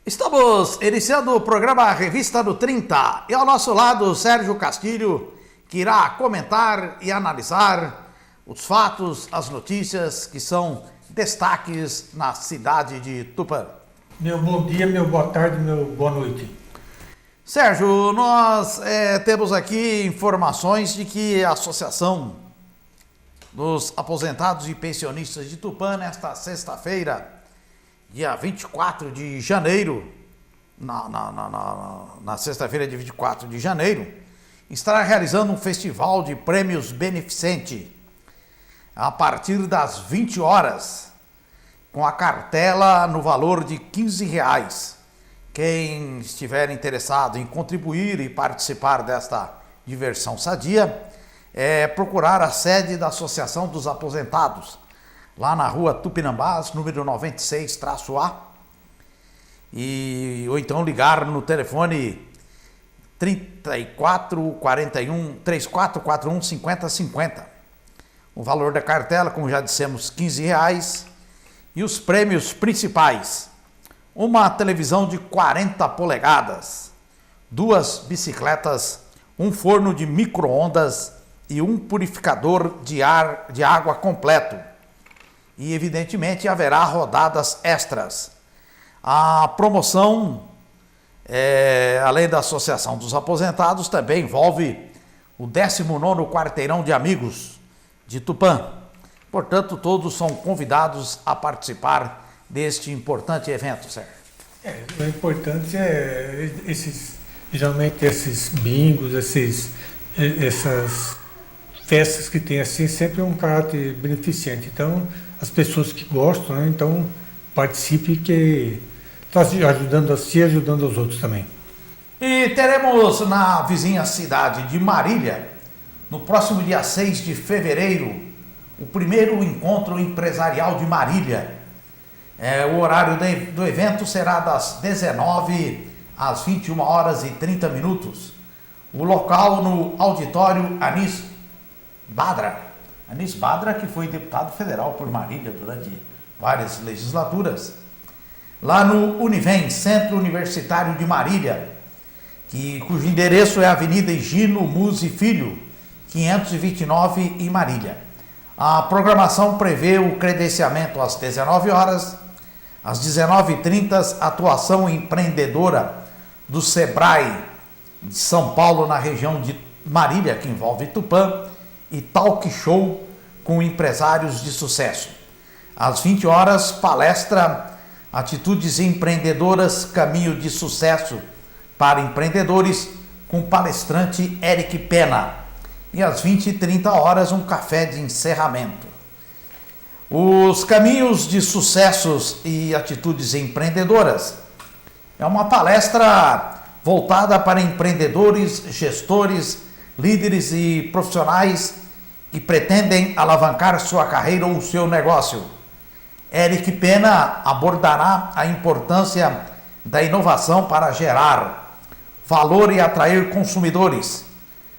Estamos iniciando o programa Revista do 30 e ao nosso lado o Sérgio Castilho, que irá comentar e analisar os fatos, as notícias que são destaques na cidade de Tupã. Meu bom dia, meu boa tarde, meu boa noite. Sérgio, nós temos aqui informações de que a Associação dos Aposentados e Pensionistas de Tupã, nesta sexta-feira, dia 24 de janeiro, na sexta-feira de 24 de janeiro, estará realizando um festival de prêmios beneficente a partir das 20 horas, com a cartela no valor de R$15. Quem estiver interessado em contribuir e participar desta diversão sadia, procurar a sede da Associação dos Aposentados, lá na rua Tupinambás, número 96-A, ou então ligar no telefone 3441 5050. O valor da cartela, como já dissemos, R$15, e os prêmios principais: uma televisão de 40 polegadas, 2 bicicletas, um forno de micro-ondas e um purificador de água completo. E, evidentemente, haverá rodadas extras. A promoção, além da Associação dos Aposentados, também envolve o 19º Quarteirão de Amigos de Tupã. Portanto, todos são convidados a participar deste importante evento, Sérgio. O importante é geralmente esses bingos, essas festas que tem assim, sempre um caráter beneficente. Então, as pessoas que gostam, né, então participe, que está ajudando a si e ajudando os outros também. E teremos na vizinha cidade de Marília, no próximo dia 6 de fevereiro, o primeiro encontro empresarial de Marília. O horário do evento será das 19 às 21h30. O local no auditório Anis Badra, que foi deputado federal por Marília durante várias legislaturas. Lá no Univem, Centro Universitário de Marília, cujo endereço é a Avenida Higino Musi Filho, 529, em Marília. A programação prevê o credenciamento às 19 horas, às 19h30, atuação empreendedora do Sebrae de São Paulo na região de Marília, que envolve Tupã, e talk show com empresários de sucesso. Às 20 horas, palestra Atitudes Empreendedoras, Caminho de Sucesso para Empreendedores, com o palestrante Eric Pena. E às 20h30, um café de encerramento. Os Caminhos de Sucessos e Atitudes Empreendedoras é uma palestra voltada para empreendedores, gestores, líderes e profissionais que pretendem alavancar sua carreira ou seu negócio. Eric Pena abordará a importância da inovação para gerar valor e atrair consumidores,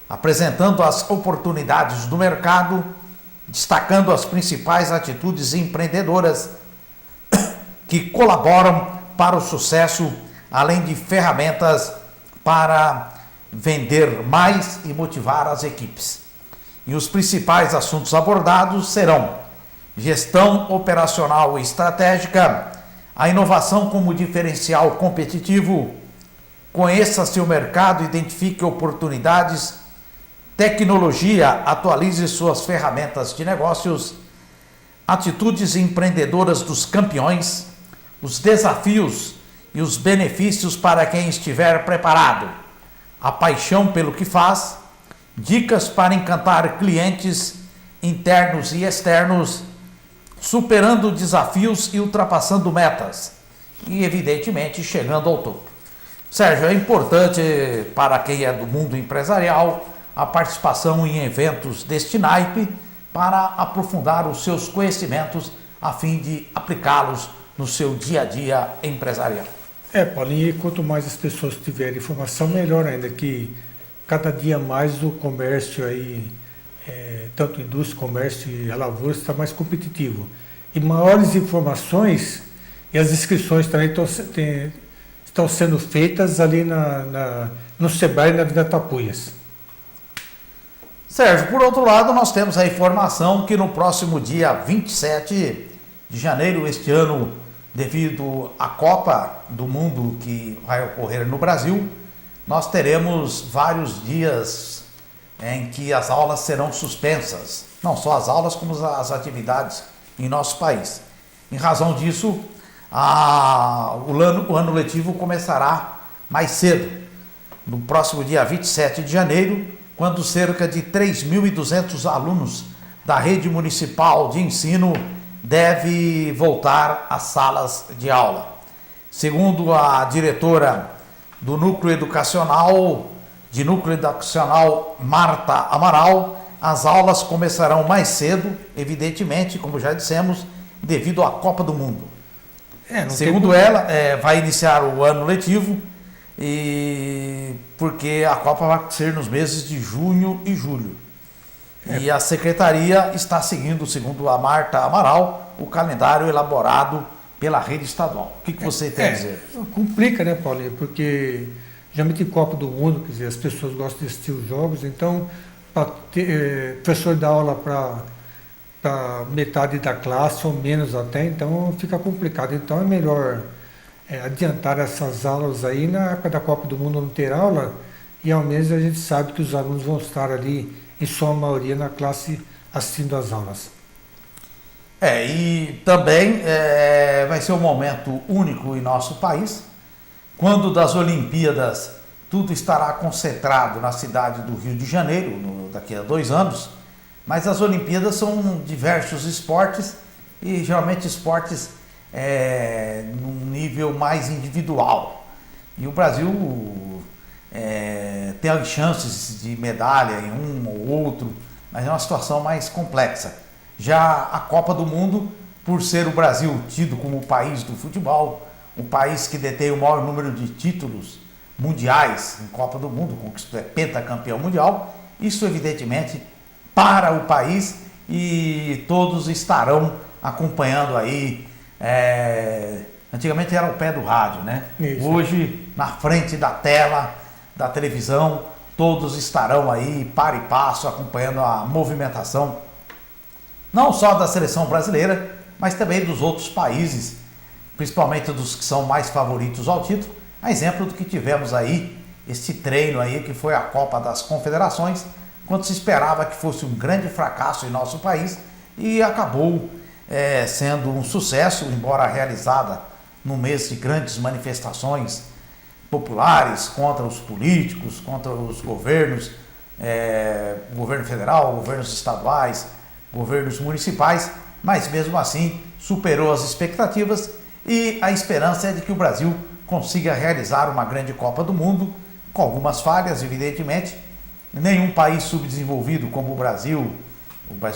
apresentando as oportunidades do mercado, destacando as principais atitudes empreendedoras que colaboram para o sucesso, além de ferramentas para vender mais e motivar as equipes. E os principais assuntos abordados serão gestão operacional e estratégica, a inovação como diferencial competitivo, conheça seu mercado, identifique oportunidades, tecnologia, atualize suas ferramentas de negócios, atitudes empreendedoras dos campeões, os desafios e os benefícios para quem estiver preparado, a paixão pelo que faz, dicas para encantar clientes internos e externos, superando desafios e ultrapassando metas, e evidentemente chegando ao topo. Sérgio, é importante para quem é do mundo empresarial a participação em eventos deste naipe para aprofundar os seus conhecimentos a fim de aplicá-los no seu dia a dia empresarial. Paulinho, e quanto mais as pessoas tiverem informação, melhor ainda, que cada dia mais o comércio aí, tanto indústria, comércio e a lavoura, está mais competitivo. E maiores informações, e as inscrições também estão sendo feitas ali no Sebrae, na Avenida Tapuias. Sérgio, por outro lado, nós temos a informação que no próximo dia 27 de janeiro este ano, devido à Copa do Mundo que vai ocorrer no Brasil, nós teremos vários dias em que as aulas serão suspensas. Não só as aulas, como as atividades em nosso país. Em razão disso, o ano letivo começará mais cedo, no próximo dia 27 de janeiro, quando cerca de 3.200 alunos da rede municipal de ensino deve voltar às salas de aula. Segundo a diretora do Núcleo Educacional, Marta Amaral, as aulas começarão mais cedo, evidentemente, como já dissemos, devido à Copa do Mundo. Segundo ela, vai iniciar o ano letivo, porque a Copa vai ser nos meses de junho e julho. E a secretaria está seguindo, segundo a Marta Amaral, o calendário elaborado pela rede estadual. O que você tem a dizer? Complica, né, Paulinho? Porque geralmente em Copa do Mundo, quer dizer, as pessoas gostam de assistir os jogos, então professor dá aula para metade da classe ou menos até, então fica complicado. Então é melhor adiantar essas aulas aí. Na época da Copa do Mundo não ter aula, e ao menos a gente sabe que os alunos vão estar ali, em sua maioria, na classe assistindo às aulas. E também vai ser um momento único em nosso país, quando das Olimpíadas tudo estará concentrado na cidade do Rio de Janeiro, daqui a 2 anos, mas as Olimpíadas são diversos esportes, e geralmente esportes num nível mais individual. E o Brasil tem as chances de medalha em um ou outro, mas é uma situação mais complexa. Já a Copa do Mundo, por ser o Brasil tido como o país do futebol, o país que detém o maior número de títulos mundiais em Copa do Mundo, é pentacampeão mundial, isso evidentemente para o país, e todos estarão acompanhando aí. Antigamente era o pé do rádio, né? Isso. Hoje, na frente da tela da televisão, todos estarão aí, para e passo, acompanhando a movimentação, não só da seleção brasileira, mas também dos outros países, principalmente dos que são mais favoritos ao título. A exemplo do que tivemos aí, esse treino aí, que foi a Copa das Confederações, quando se esperava que fosse um grande fracasso em nosso país, e acabou sendo um sucesso, embora realizada no mês de grandes manifestações populares contra os políticos, contra os governos, governo federal, governos estaduais, governos municipais, mas mesmo assim superou as expectativas, e a esperança é de que o Brasil consiga realizar uma grande Copa do Mundo, com algumas falhas, evidentemente. Nenhum país subdesenvolvido como o Brasil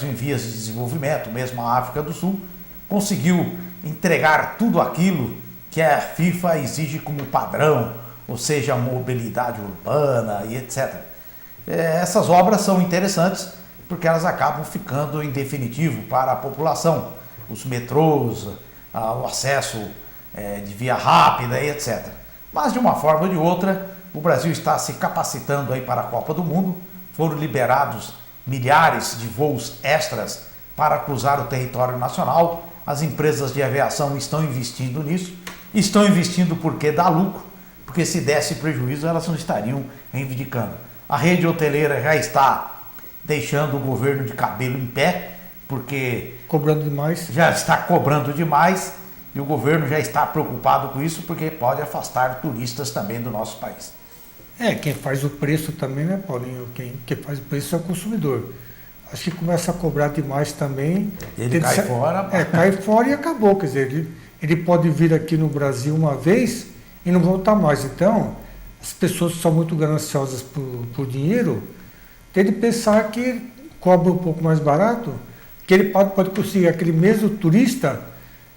em vias de desenvolvimento, mesmo a África do Sul, conseguiu entregar tudo aquilo que a FIFA exige como padrão, ou seja, mobilidade urbana e etc. Essas obras são interessantes porque elas acabam ficando em definitivo para a população, os metrôs, o acesso de via rápida e etc. Mas de uma forma ou de outra, o Brasil está se capacitando aí para a Copa do Mundo. Foram liberados milhares de voos extras para cruzar o território nacional. As empresas de aviação estão investindo nisso. Estão investindo porque dá lucro, porque se desse prejuízo elas não estariam reivindicando. A rede hoteleira já está deixando o governo de cabelo em pé, porque cobrando demais. Já está cobrando demais, e o governo já está preocupado com isso, porque pode afastar turistas também do nosso país. Quem faz o preço também, né, Paulinho? Quem faz o preço é o consumidor. Acho que começa a cobrar demais também. Ele cai fora. Cai fora e acabou. Quer dizer, ele pode vir aqui no Brasil uma vez e não voltar mais. Então, as pessoas que são muito gananciosas por dinheiro, tem de pensar que cobra um pouco mais barato, que ele pode conseguir aquele mesmo turista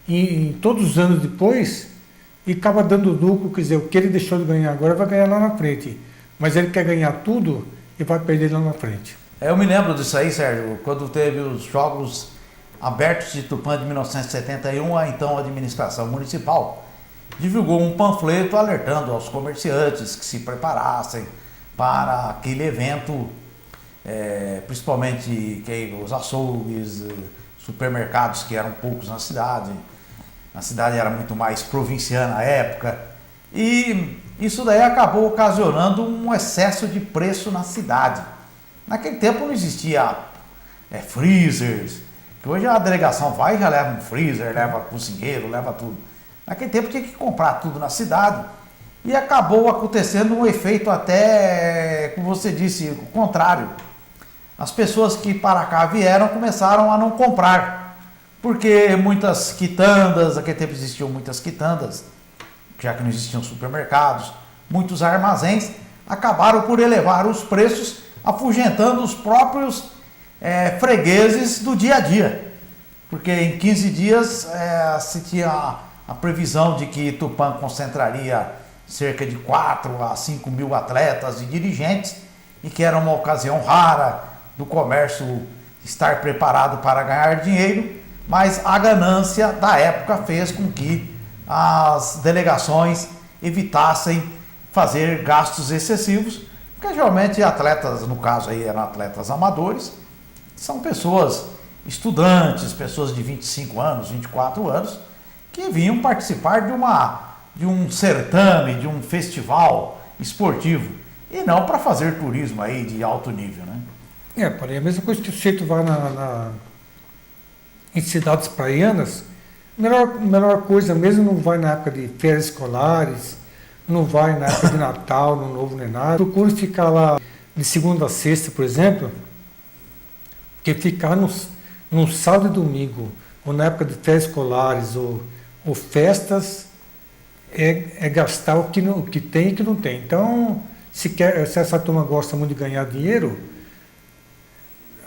em todos os anos depois, e acaba dando lucro. Quer dizer, o que ele deixou de ganhar agora vai ganhar lá na frente. Mas ele quer ganhar tudo e vai perder lá na frente. Eu me lembro disso aí, Sérgio, quando teve os Jogos Abertos de Tupã de 1971, a então administração municipal divulgou um panfleto alertando aos comerciantes que se preparassem para aquele evento, principalmente os açougues, supermercados, que eram poucos na cidade. A cidade era muito mais provinciana à época, e isso daí acabou ocasionando um excesso de preço na cidade. Naquele tempo não existia freezers, que hoje a delegação vai e já leva um freezer, leva cozinheiro, leva tudo. Naquele tempo tinha que comprar tudo na cidade, e acabou acontecendo um efeito até, como você disse, o contrário. As pessoas que para cá vieram começaram a não comprar, porque muitas quitandas, naquele tempo existiam muitas quitandas, já que não existiam supermercados, muitos armazéns acabaram por elevar os preços, afugentando os próprios fregueses do dia a dia. Porque em 15 dias se tinha a previsão de que Tupã concentraria cerca de 4 a 5 mil atletas e dirigentes, e que era uma ocasião rara do comércio estar preparado para ganhar dinheiro, mas a ganância da época fez com que as delegações evitassem fazer gastos excessivos, porque geralmente atletas, no caso aí eram atletas amadores, são pessoas estudantes, pessoas de 25 anos, 24 anos, que vinham participar de um certame, de um festival esportivo, e não para fazer turismo aí de alto nível, né? Porém, a mesma coisa que você vai em cidades praianas, melhor coisa mesmo não vai na época de férias escolares, não vai na época de Natal, no Novo nem nada. Procure ficar lá de segunda a sexta, por exemplo, porque ficar no sábado e domingo, ou na época de férias escolares, ou festas, é gastar o que tem e o que não tem. Então, se essa turma gosta muito de ganhar dinheiro,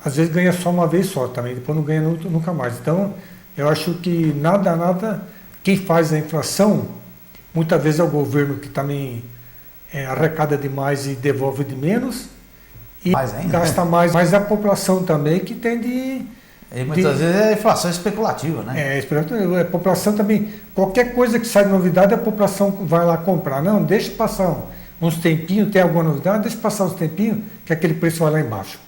às vezes ganha só uma vez só também, depois não ganha nunca mais. Então, eu acho que nada, quem faz a inflação, muitas vezes é o governo que também arrecada demais e devolve de menos, e gasta mais, mas a população também que tem de... E muitas vezes é inflação especulativa, né? A população também, qualquer coisa que sai de novidade, a população vai lá comprar. Não, deixa passar uns tempinhos, tem alguma novidade, deixa passar uns tempinhos, que aquele preço vai lá embaixo.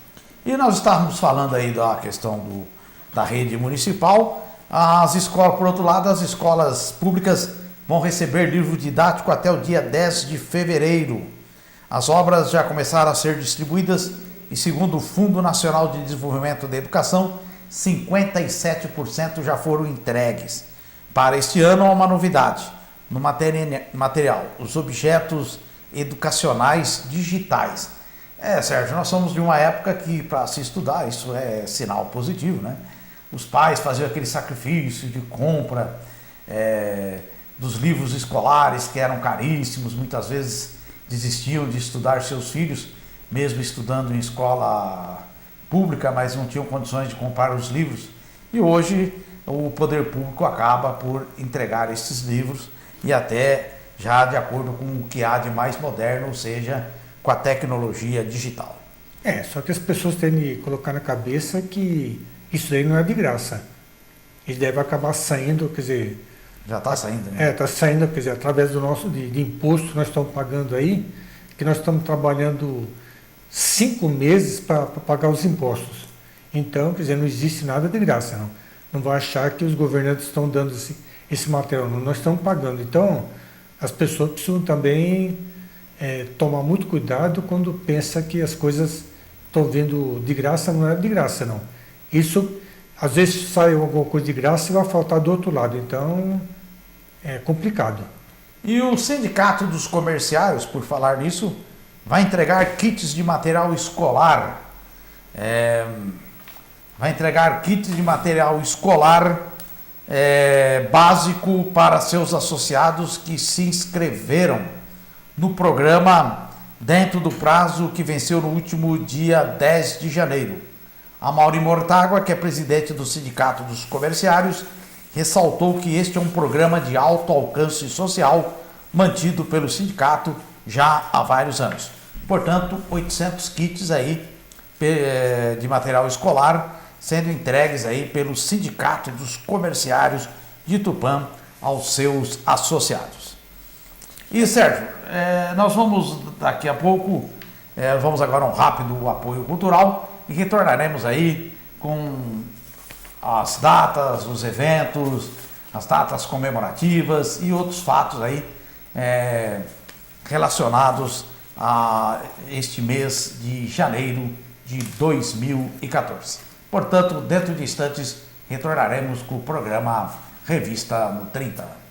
E nós estávamos falando aí da questão da rede municipal. As escolas, por outro lado, as escolas públicas vão receber livro didático até o dia 10 de fevereiro. As obras já começaram a ser distribuídas e, segundo o Fundo Nacional de Desenvolvimento da Educação, 57% já foram entregues. Para este ano, há uma novidade no material, os objetos educacionais digitais. Sérgio, nós somos de uma época que, para se estudar, isso é sinal positivo, né? Os pais faziam aquele sacrifício de compra dos livros escolares, que eram caríssimos, muitas vezes desistiam de estudar seus filhos, mesmo estudando em escola pública, mas não tinham condições de comprar os livros. E hoje o poder público acaba por entregar esses livros, e até já de acordo com o que há de mais moderno, ou seja, com a tecnologia digital. Só que as pessoas têm que colocar na cabeça que isso aí não é de graça. Ele deve acabar saindo, quer dizer... Já está saindo, né? Está saindo, quer dizer, através do nosso de imposto que nós estamos pagando aí, que nós estamos trabalhando 5 meses para pagar os impostos. Então, quer dizer, não existe nada de graça, não. Não vai achar que os governantes estão dando esse material, não. Nós estamos pagando. Então, as pessoas precisam também tomar muito cuidado quando pensa que as coisas estão vindo de graça. Não é de graça, não. Isso, às vezes sai alguma coisa de graça e vai faltar do outro lado. Então, é complicado. E o Sindicato dos Comerciários, por falar nisso, vai entregar kits de material escolar. Básico para seus associados que se inscreveram no programa dentro do prazo que venceu no último dia 10 de janeiro. A Mauri Mortágua, que é presidente do Sindicato dos Comerciários, ressaltou que este é um programa de alto alcance social mantido pelo sindicato já há vários anos. Portanto, 800 kits aí de material escolar sendo entregues aí pelo Sindicato dos Comerciários de Tupã aos seus associados. E Sérgio, nós vamos daqui a pouco, vamos agora a um rápido apoio cultural e retornaremos aí com as datas, os eventos, as datas comemorativas e outros fatos aí relacionados a este mês de janeiro de 2014. Portanto, dentro de instantes, retornaremos com o programa Revista no 30.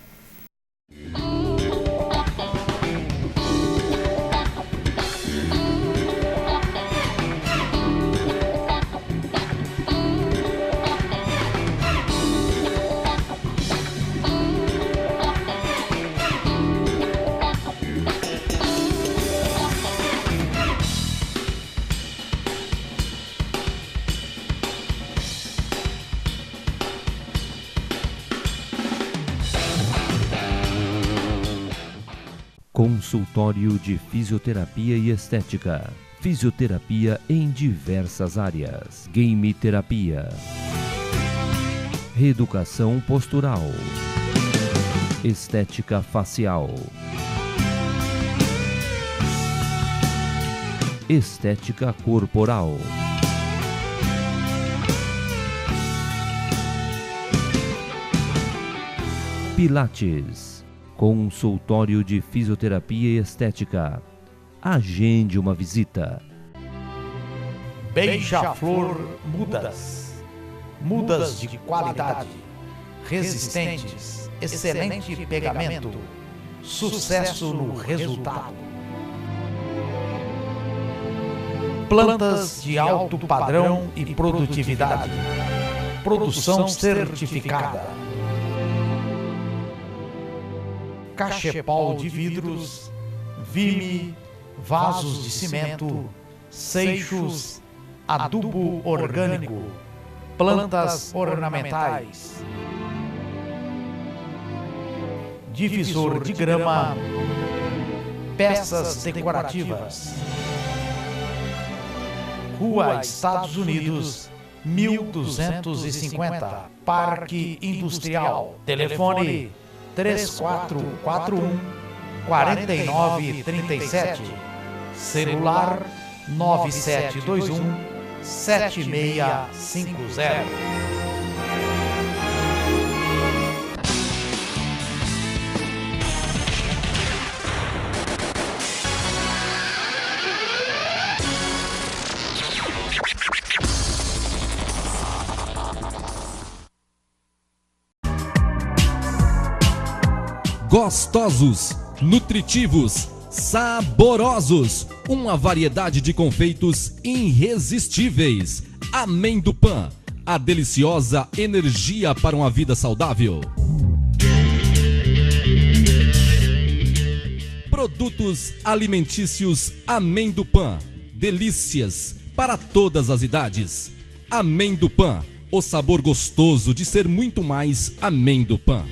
Consultório de Fisioterapia e Estética. Fisioterapia em diversas áreas. Game terapia. Reeducação postural. Estética facial. Estética corporal. Pilates. Consultório de Fisioterapia e Estética. Agende uma visita. Beija-flor Mudas. Mudas de qualidade, resistentes, excelente pegamento, sucesso no resultado. Plantas de alto padrão e produtividade. Produção certificada. Cachepol de vidros, vime, vasos de cimento, seixos, adubo orgânico, plantas ornamentais, divisor de grama, peças decorativas. Rua Estados Unidos, 1250, Parque Industrial. Telefone 3441-4937, celular 9721-7650. Gostosos, nutritivos, saborosos, uma variedade de confeitos irresistíveis. Amendopan, a deliciosa energia para uma vida saudável. Produtos alimentícios Amendopan, delícias para todas as idades. Amendopan, o sabor gostoso de ser muito mais Amendopan.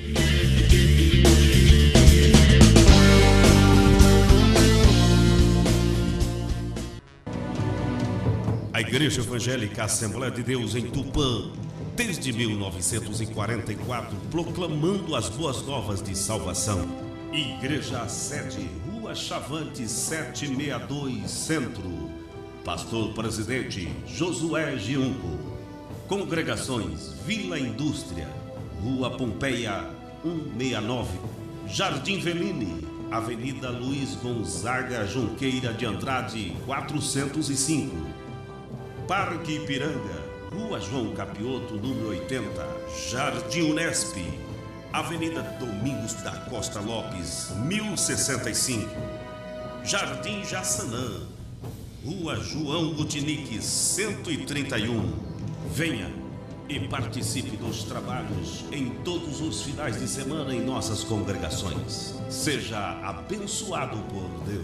A Igreja Evangélica Assembleia de Deus em Tupã, desde 1944, proclamando as boas novas de salvação. Igreja Sede, Rua Chavante 762, Centro. Pastor Presidente Josué Giunco. Congregações Vila Indústria, Rua Pompeia 169, Jardim Veline, Avenida Luiz Gonzaga Junqueira de Andrade 405. Parque Ipiranga, Rua João Capioto, número 80, Jardim Unesp, Avenida Domingos da Costa Lopes, 1065, Jardim Jaçanã, Rua João Gutinique, 131. Venha e participe dos trabalhos em todos os finais de semana em nossas congregações. Seja abençoado por Deus.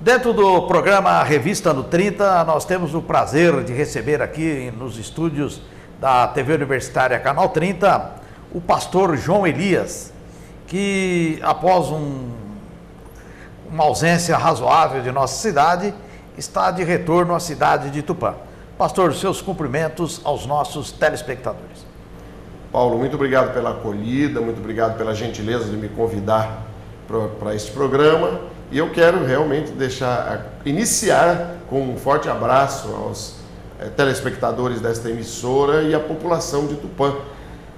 Dentro do programa Revista no 30, nós temos o prazer de receber aqui nos estúdios da TV Universitária Canal 30 o pastor João Elias, que após uma ausência razoável de nossa cidade, está de retorno à cidade de Tupã. Pastor, seus cumprimentos aos nossos telespectadores. Paulo, muito obrigado pela acolhida, muito obrigado pela gentileza de me convidar para este programa. E eu quero realmente iniciar com um forte abraço aos telespectadores desta emissora e à população de Tupã,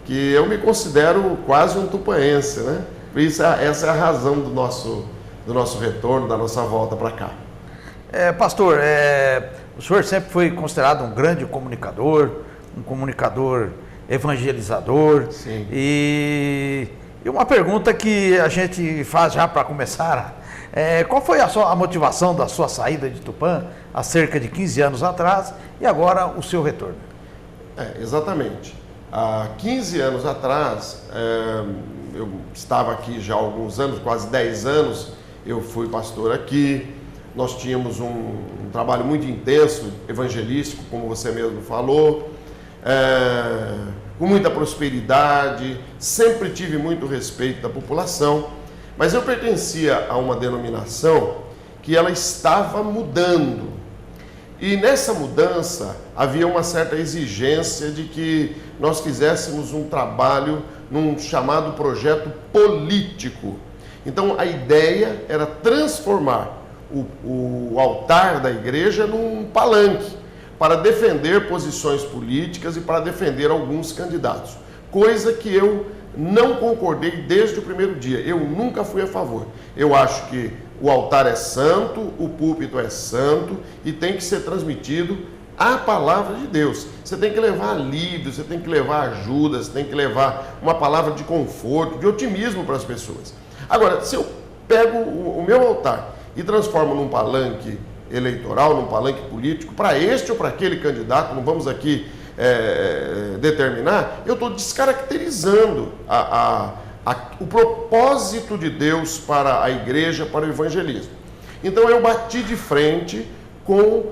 que eu me considero quase um tupaense, né? Por isso, essa é a razão do nosso retorno, da nossa volta para cá. Pastor, o senhor sempre foi considerado um grande comunicador, um comunicador evangelizador. Sim. E uma pergunta que a gente faz já para começar, qual foi a motivação da sua saída de Tupã há cerca de 15 anos atrás e agora o seu retorno? Exatamente. Há 15 anos atrás, eu estava aqui já há alguns anos, quase 10 anos, eu fui pastor aqui. Nós tínhamos um trabalho muito intenso, evangelístico, como você mesmo falou, com muita prosperidade, sempre tive muito respeito da população, mas eu pertencia a uma denominação que ela estava mudando. E nessa mudança havia uma certa exigência de que nós fizéssemos um trabalho num chamado projeto político. Então a ideia era transformar o altar da igreja num palanque para defender posições políticas e para defender alguns candidatos. Coisa que eu não concordei desde o primeiro dia. Eu nunca fui a favor. Eu acho que o altar é santo, o púlpito é santo e tem que ser transmitido a palavra de Deus. Você tem que levar alívio, você tem que levar ajuda, você tem que levar uma palavra de conforto, de otimismo para as pessoas. Agora, se eu pego o meu altar e transformo num palanque eleitoral, num palanque político, para este ou para aquele candidato, não vamos aqui determinar, eu estou descaracterizando o propósito de Deus para a igreja, para o evangelismo. Então eu bati de frente com,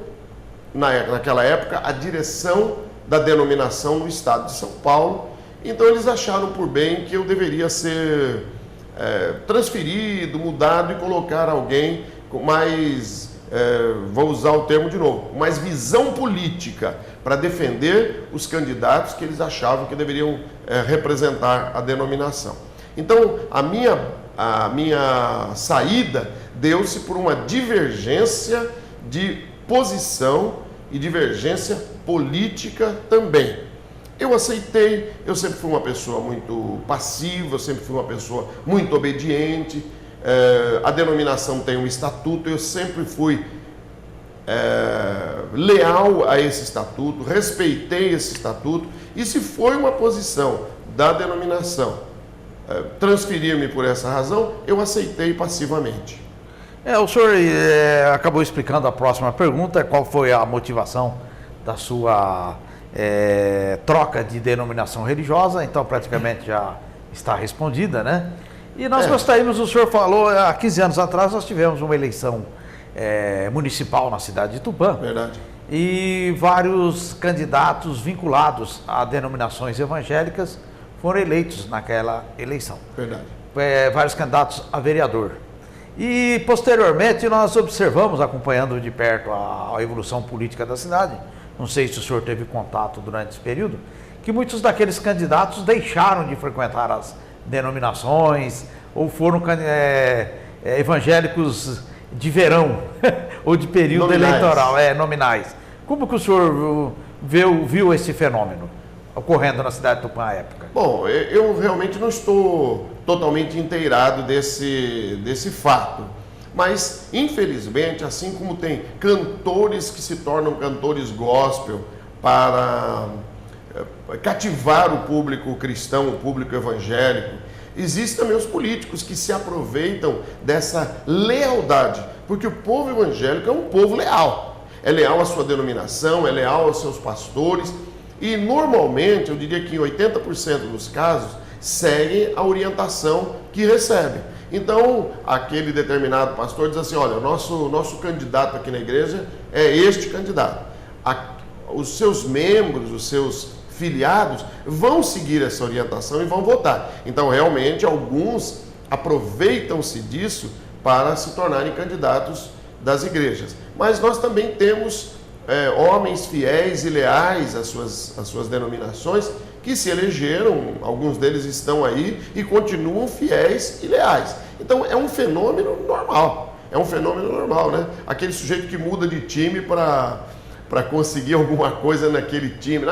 naquela época, a direção da denominação no estado de São Paulo. Então eles acharam por bem que eu deveria ser transferido, mudado e colocar alguém com mais, vou usar o termo de novo, mais visão política para defender os candidatos que eles achavam que deveriam representar a denominação. Então, a minha saída deu-se por uma divergência de posição e divergência política também. Eu aceitei, eu sempre fui uma pessoa muito passiva, eu sempre fui uma pessoa muito obediente. A denominação tem um estatuto, eu sempre fui leal a esse estatuto, respeitei esse estatuto, e se foi uma posição da denominação transferir-me por essa razão, eu aceitei passivamente. O senhor acabou explicando a próxima pergunta, qual foi a motivação da sua troca de denominação religiosa, então praticamente já está respondida, né? E nós gostaríamos, o senhor falou, há 15 anos atrás nós tivemos uma eleição municipal na cidade de Tupã. Verdade. E vários candidatos vinculados a denominações evangélicas foram eleitos naquela eleição. Verdade. Vários candidatos a vereador. E posteriormente nós observamos, acompanhando de perto a evolução política da cidade, não sei se o senhor teve contato durante esse período, que muitos daqueles candidatos deixaram de frequentar as denominações ou foram evangélicos de verão ou de período nominais. Eleitoral, nominais. Como que o senhor viu esse fenômeno ocorrendo na cidade de Tupã à época? Bom, eu realmente não estou totalmente inteirado desse fato, mas infelizmente, assim como tem cantores que se tornam cantores gospel para cativar o público cristão, o público evangélico, existem também os políticos que se aproveitam dessa lealdade, porque o povo evangélico é um povo leal. É leal à sua denominação, é leal aos seus pastores e normalmente, eu diria que em 80% dos casos, seguem a orientação que recebem. Então, aquele determinado pastor diz assim, olha, o nosso candidato aqui na igreja é este candidato. Os seus membros, os seus filiados vão seguir essa orientação e vão votar. Então, realmente, alguns aproveitam-se disso para se tornarem candidatos das igrejas. Mas nós também temos homens fiéis e leais às suas denominações que se elegeram, alguns deles estão aí e continuam fiéis e leais. Então é um fenômeno normal, né? Aquele sujeito que muda de time para conseguir alguma coisa naquele time.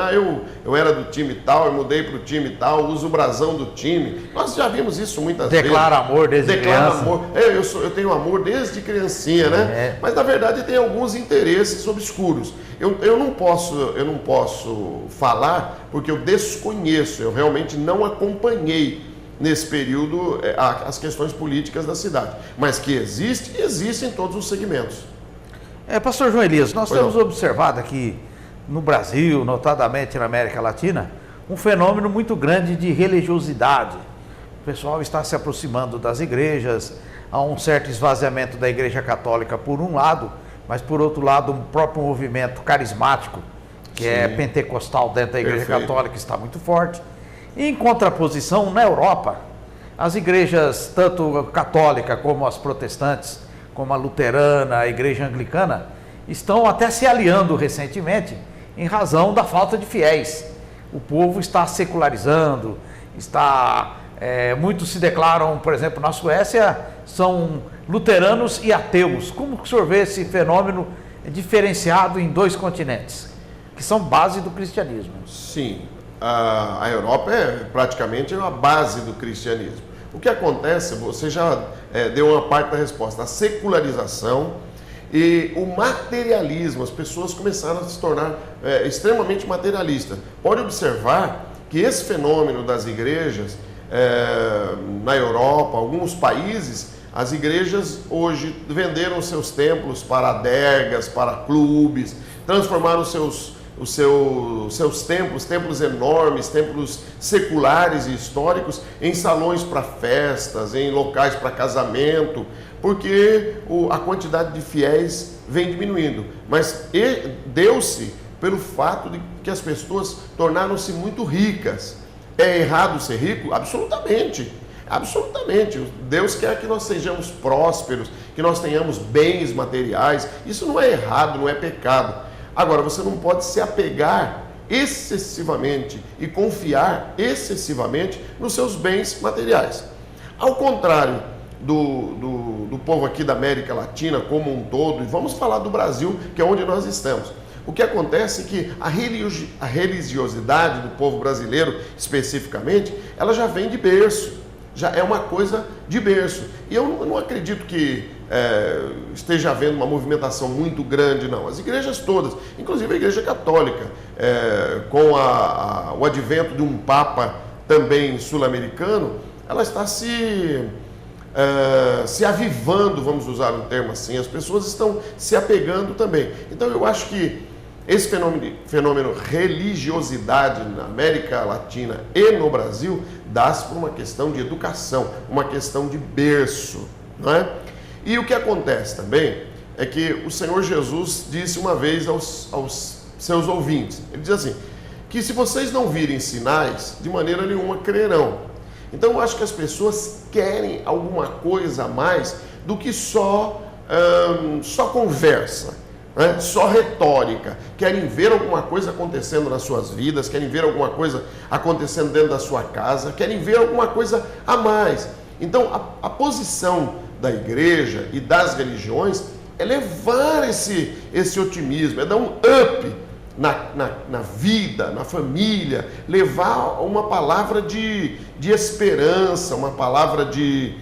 Eu era do time tal, eu mudei para o time tal, uso o brasão do time. Nós já vimos isso muitas vezes. Declara amor desde criança. Amor. Eu tenho amor desde criancinha, né? Mas na verdade tem alguns interesses obscuros. Eu não posso falar porque eu desconheço, eu realmente não acompanhei nesse período as questões políticas da cidade. Mas que existe em todos os segmentos. Pastor João Elias, nós temos observado aqui no Brasil, notadamente na América Latina, um fenômeno muito grande de religiosidade. O pessoal está se aproximando das igrejas, há um certo esvaziamento da Igreja Católica por um lado, mas por outro lado um próprio movimento carismático, que é pentecostal dentro da Igreja Católica, está muito forte. Em contraposição, na Europa, as igrejas, tanto católica como as protestantes, como a luterana, a igreja anglicana, estão até se aliando recentemente em razão da falta de fiéis. O povo está secularizando, muitos se declaram, por exemplo, na Suécia, são luteranos e ateus. Como que o senhor vê esse fenômeno diferenciado em dois continentes, que são base do cristianismo? Sim, a Europa é praticamente a base do cristianismo. O que acontece, você já deu uma parte da resposta, a secularização e o materialismo. As pessoas começaram a se tornar extremamente materialistas. Pode observar que esse fenômeno das igrejas na Europa, alguns países, as igrejas hoje venderam seus templos para adegas, para clubes, transformaram os seus templos enormes, templos seculares e históricos, em salões para festas, em locais para casamento, porque a quantidade de fiéis vem diminuindo. Mas deu-se pelo fato de que as pessoas tornaram-se muito ricas. É errado ser rico? Absolutamente. Absolutamente. Deus quer que nós sejamos prósperos, que nós tenhamos bens materiais. Isso não é errado, não é pecado. Agora, você não pode se apegar excessivamente e confiar excessivamente nos seus bens materiais. Ao contrário do povo aqui da América Latina como um todo, e vamos falar do Brasil, que é onde nós estamos. O que acontece é que a religiosidade do povo brasileiro, especificamente, ela já vem de berço, já é uma coisa de berço. E eu não acredito que esteja havendo uma movimentação muito grande, não. As igrejas todas, inclusive a Igreja Católica, com o advento de um Papa também sul-americano, ela está se avivando, vamos usar um termo assim, as pessoas estão se apegando também. Então eu acho que esse fenômeno religiosidade na América Latina e no Brasil dá-se por uma questão de educação, uma questão de berço, não é? E o que acontece também é que o Senhor Jesus disse uma vez aos seus ouvintes, ele diz assim, que se vocês não virem sinais, de maneira nenhuma crerão. Então eu acho que as pessoas querem alguma coisa a mais do que só conversa, né? Só retórica. Querem ver alguma coisa acontecendo nas suas vidas, querem ver alguma coisa acontecendo dentro da sua casa, querem ver alguma coisa a mais. Então a posição da igreja e das religiões é levar esse otimismo, é dar um up na vida, na família, levar uma palavra de esperança, uma palavra de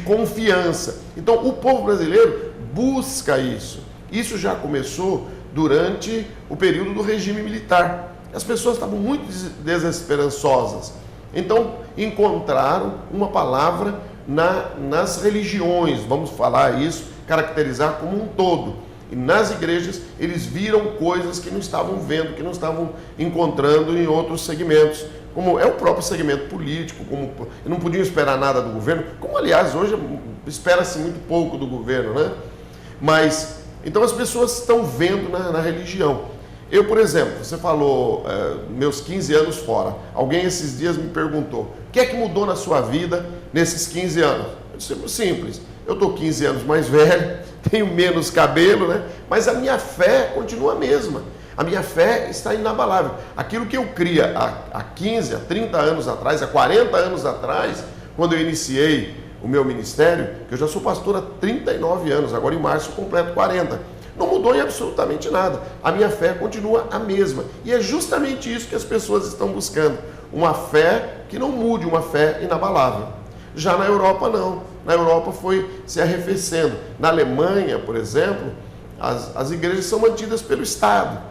confiança. Então o povo brasileiro busca isso. Isso já começou durante o período do regime militar. As pessoas estavam muito desesperançosas. Então encontraram uma palavra nas religiões, vamos falar isso, caracterizar como um todo. E nas igrejas eles viram coisas que não estavam vendo, que não estavam encontrando em outros segmentos, como é o próprio segmento político, como não podiam esperar nada do governo, como aliás hoje espera-se muito pouco do governo, né? Mas, então as pessoas estão vendo na religião. Eu, por exemplo, você falou meus 15 anos fora, alguém esses dias me perguntou, o que é que mudou na sua vida nesses 15 anos? Eu disse, simples, eu estou 15 anos mais velho, tenho menos cabelo, né? Mas a minha fé continua a mesma. A minha fé está inabalável. Aquilo que eu cria há 15, há 30 anos atrás, há 40 anos atrás, quando eu iniciei o meu ministério, que eu já sou pastor há 39 anos, agora em março eu completo 40. Não mudou em absolutamente nada. A minha fé continua a mesma. E é justamente isso que as pessoas estão buscando. Uma fé que não mude, uma fé inabalável. Já na Europa não. Na Europa foi se arrefecendo. Na Alemanha, por exemplo, as igrejas são mantidas pelo Estado.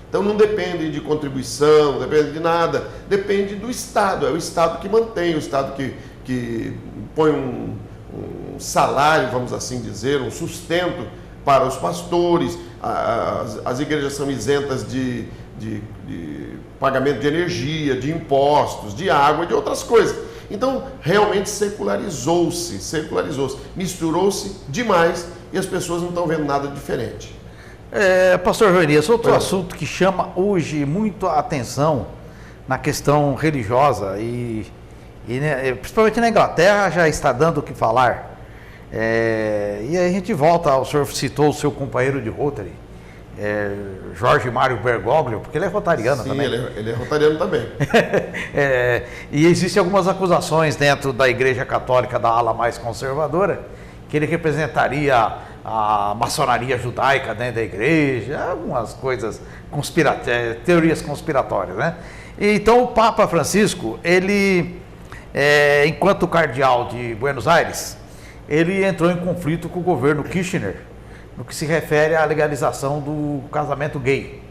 Então não dependem de contribuição, não depende de nada. Depende do Estado. É o Estado que mantém, o Estado que põe um salário, vamos assim dizer, um sustento para os pastores. As igrejas são isentas de pagamento de energia, de impostos, de água e de outras coisas. Então, realmente secularizou-se, misturou-se demais e as pessoas não estão vendo nada diferente. Pastor Joanias, outro assunto que chama hoje muito a atenção na questão religiosa e principalmente na Inglaterra já está dando o que falar. E a gente volta, o senhor citou o seu companheiro de Rotary, Jorge Mário Bergoglio, porque ele é rotariano. Sim, também. Ele é rotariano também. E existem algumas acusações dentro da Igreja Católica, da ala mais conservadora, que ele representaria a maçonaria judaica dentro da igreja, algumas coisas, teorias conspiratórias, né? Então o Papa Francisco, ele, enquanto cardeal de Buenos Aires, ele entrou em conflito com o governo Kirchner, no que se refere à legalização do casamento gay,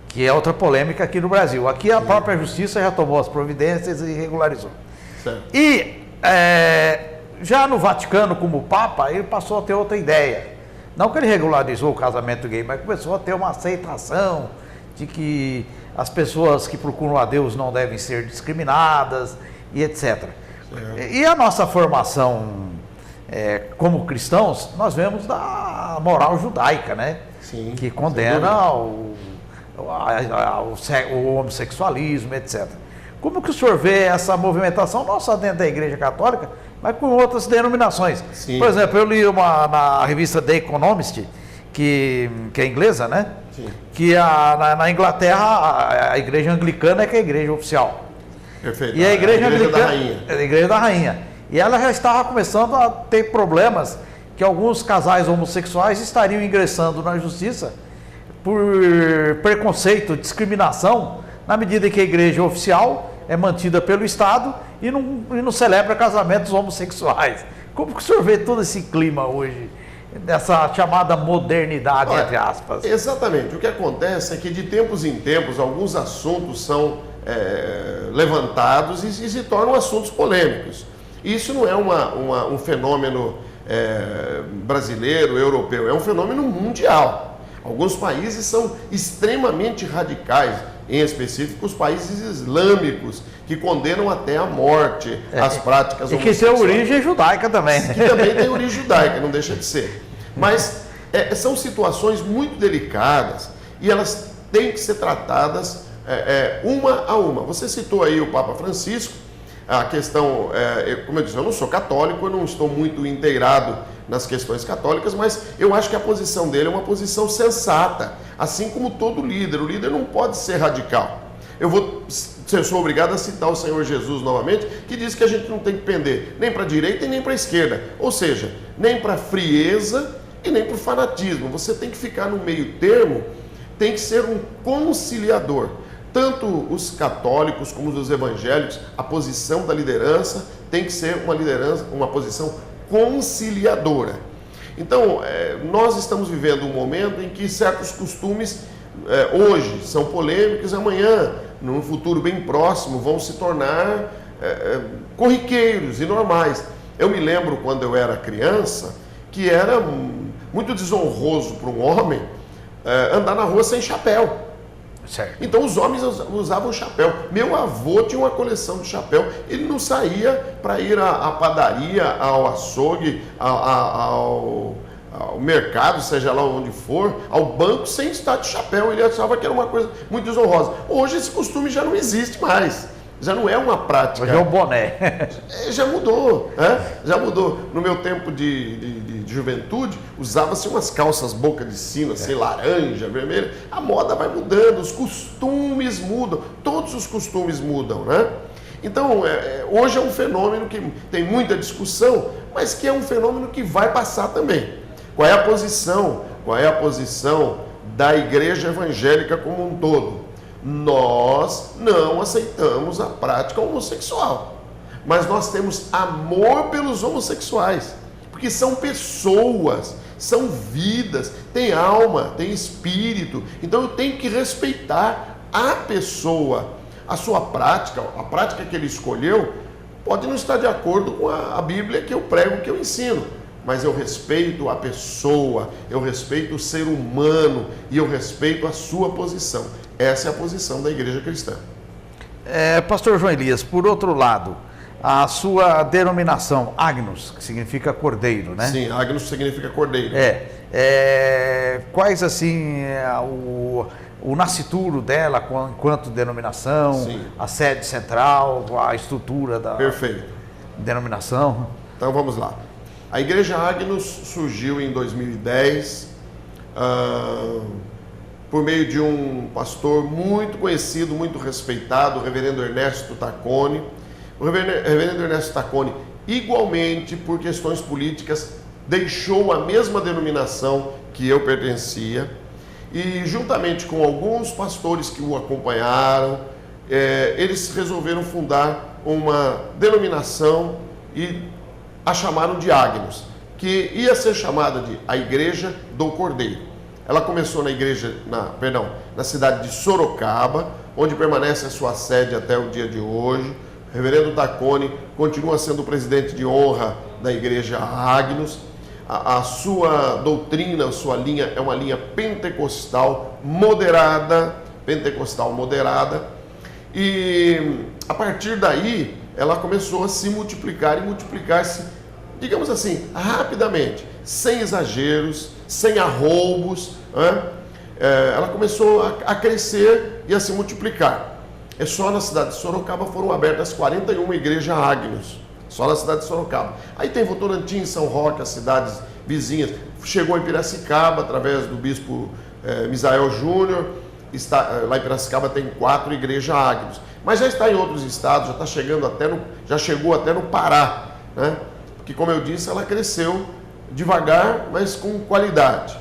que é outra polêmica aqui no Brasil. Aqui a própria justiça já tomou as providências e regularizou. Certo. E já no Vaticano, como Papa, ele passou a ter outra ideia. Não que ele regularizou o casamento gay, mas começou a ter uma aceitação de que as pessoas que procuram a Deus não devem ser discriminadas e etc. E a nossa formação como cristãos, nós vemos da moral judaica, né? Sim, que condena o homossexualismo, etc. Como que o senhor vê essa movimentação, não só dentro da Igreja Católica, mas com outras denominações? Sim. Por exemplo, eu li na revista The Economist, que é inglesa, né? Sim. Que na Inglaterra a Igreja Anglicana é que é a igreja oficial. Perfeito. E a Igreja Anglicana da Rainha. É a Igreja da Rainha. E ela já estava começando a ter problemas que alguns casais homossexuais estariam ingressando na justiça por preconceito, discriminação, na medida em que a igreja oficial é mantida pelo Estado e não celebra casamentos homossexuais. Como que o senhor vê todo esse clima hoje, dessa chamada modernidade, entre aspas? Exatamente. O que acontece é que de tempos em tempos alguns assuntos são levantados e se tornam assuntos polêmicos. Isso não é um fenômeno brasileiro, europeu, é um fenômeno mundial. Alguns países são extremamente radicais, em específico os países islâmicos, que condenam até a morte as práticas homossexuais. E que tem origem judaica também. Que também tem origem judaica, não deixa de ser. Mas são situações muito delicadas e elas têm que ser tratadas uma a uma. Você citou aí o Papa Francisco. A questão, como eu disse, eu não sou católico, eu não estou muito inteirado nas questões católicas, mas eu acho que a posição dele é uma posição sensata, assim como todo líder. O líder não pode ser radical. Eu sou obrigado a citar o Senhor Jesus novamente, que diz que a gente não tem que pender nem para a direita e nem para a esquerda, ou seja, nem para a frieza e nem para o fanatismo. Você tem que ficar no meio termo, tem que ser um conciliador. Tanto os católicos como os evangélicos, a posição da liderança tem que ser uma posição conciliadora. Então, nós estamos vivendo um momento em que certos costumes hoje são polêmicos, amanhã, num futuro bem próximo, vão se tornar corriqueiros e normais. Eu me lembro quando eu era criança que era muito desonroso para um homem andar na rua sem chapéu. Certo. Então os homens usavam chapéu. Meu avô tinha uma coleção de chapéu. Ele não saía para ir à padaria, ao açougue, ao mercado, seja lá onde for, ao banco, sem estar de chapéu. Ele achava que era uma coisa muito desonrosa. Hoje esse costume já não existe mais. Já não é uma prática. Hoje é o boné. Já mudou, já mudou. No meu tempo de juventude, usava-se umas calças boca de sino, assim, laranja, vermelha. A moda vai mudando, os costumes mudam, todos os costumes mudam, né? Então, hoje é um fenômeno que tem muita discussão, mas que é um fenômeno que vai passar também. Qual é a posição da igreja evangélica como um todo? Nós não aceitamos a prática homossexual, mas nós temos amor pelos homossexuais, porque são pessoas, são vidas, têm alma, têm espírito, então eu tenho que respeitar a pessoa. A sua prática, a prática que ele escolheu, pode não estar de acordo com a Bíblia que eu prego, que eu ensino, mas eu respeito a pessoa, eu respeito o ser humano e eu respeito a sua posição. Essa é a posição da igreja cristã. Pastor João Elias, por outro lado, a sua denominação, Agnus, que significa cordeiro, né? Sim, Agnus significa cordeiro. Quais, assim, o nascituro dela enquanto denominação, sim, a sede central, a estrutura da denominação? Então vamos lá. A igreja Agnus surgiu em 2010, por meio de um pastor muito conhecido, muito respeitado, o reverendo Ernesto Tacconi. O reverendo Ernesto Tacconi, igualmente por questões políticas, deixou a mesma denominação que eu pertencia e, juntamente com alguns pastores que o acompanharam, eles resolveram fundar uma denominação e a chamaram de Agnus, que ia ser chamada de a Igreja do Cordeiro. Ela começou na cidade de Sorocaba, onde permanece a sua sede até o dia de hoje. O reverendo Tacconi continua sendo o presidente de honra da Igreja Agnus. A sua doutrina, a sua linha é uma linha pentecostal moderada, e a partir daí ela começou a se multiplicar e multiplicar-se, digamos assim, rapidamente, sem exageros, sem arroubos, ela começou a crescer e a se multiplicar. Só na cidade de Sorocaba foram abertas 41 igrejas Agnus, só na cidade de Sorocaba. Aí tem Votorantim, São Roque, as cidades vizinhas. Chegou em Piracicaba, através do bispo Misael Júnior. Lá em Piracicaba tem 4 igrejas Agnus. Mas já está em outros estados, já chegou até no Pará, né? Porque, como eu disse, ela cresceu devagar, mas com qualidade.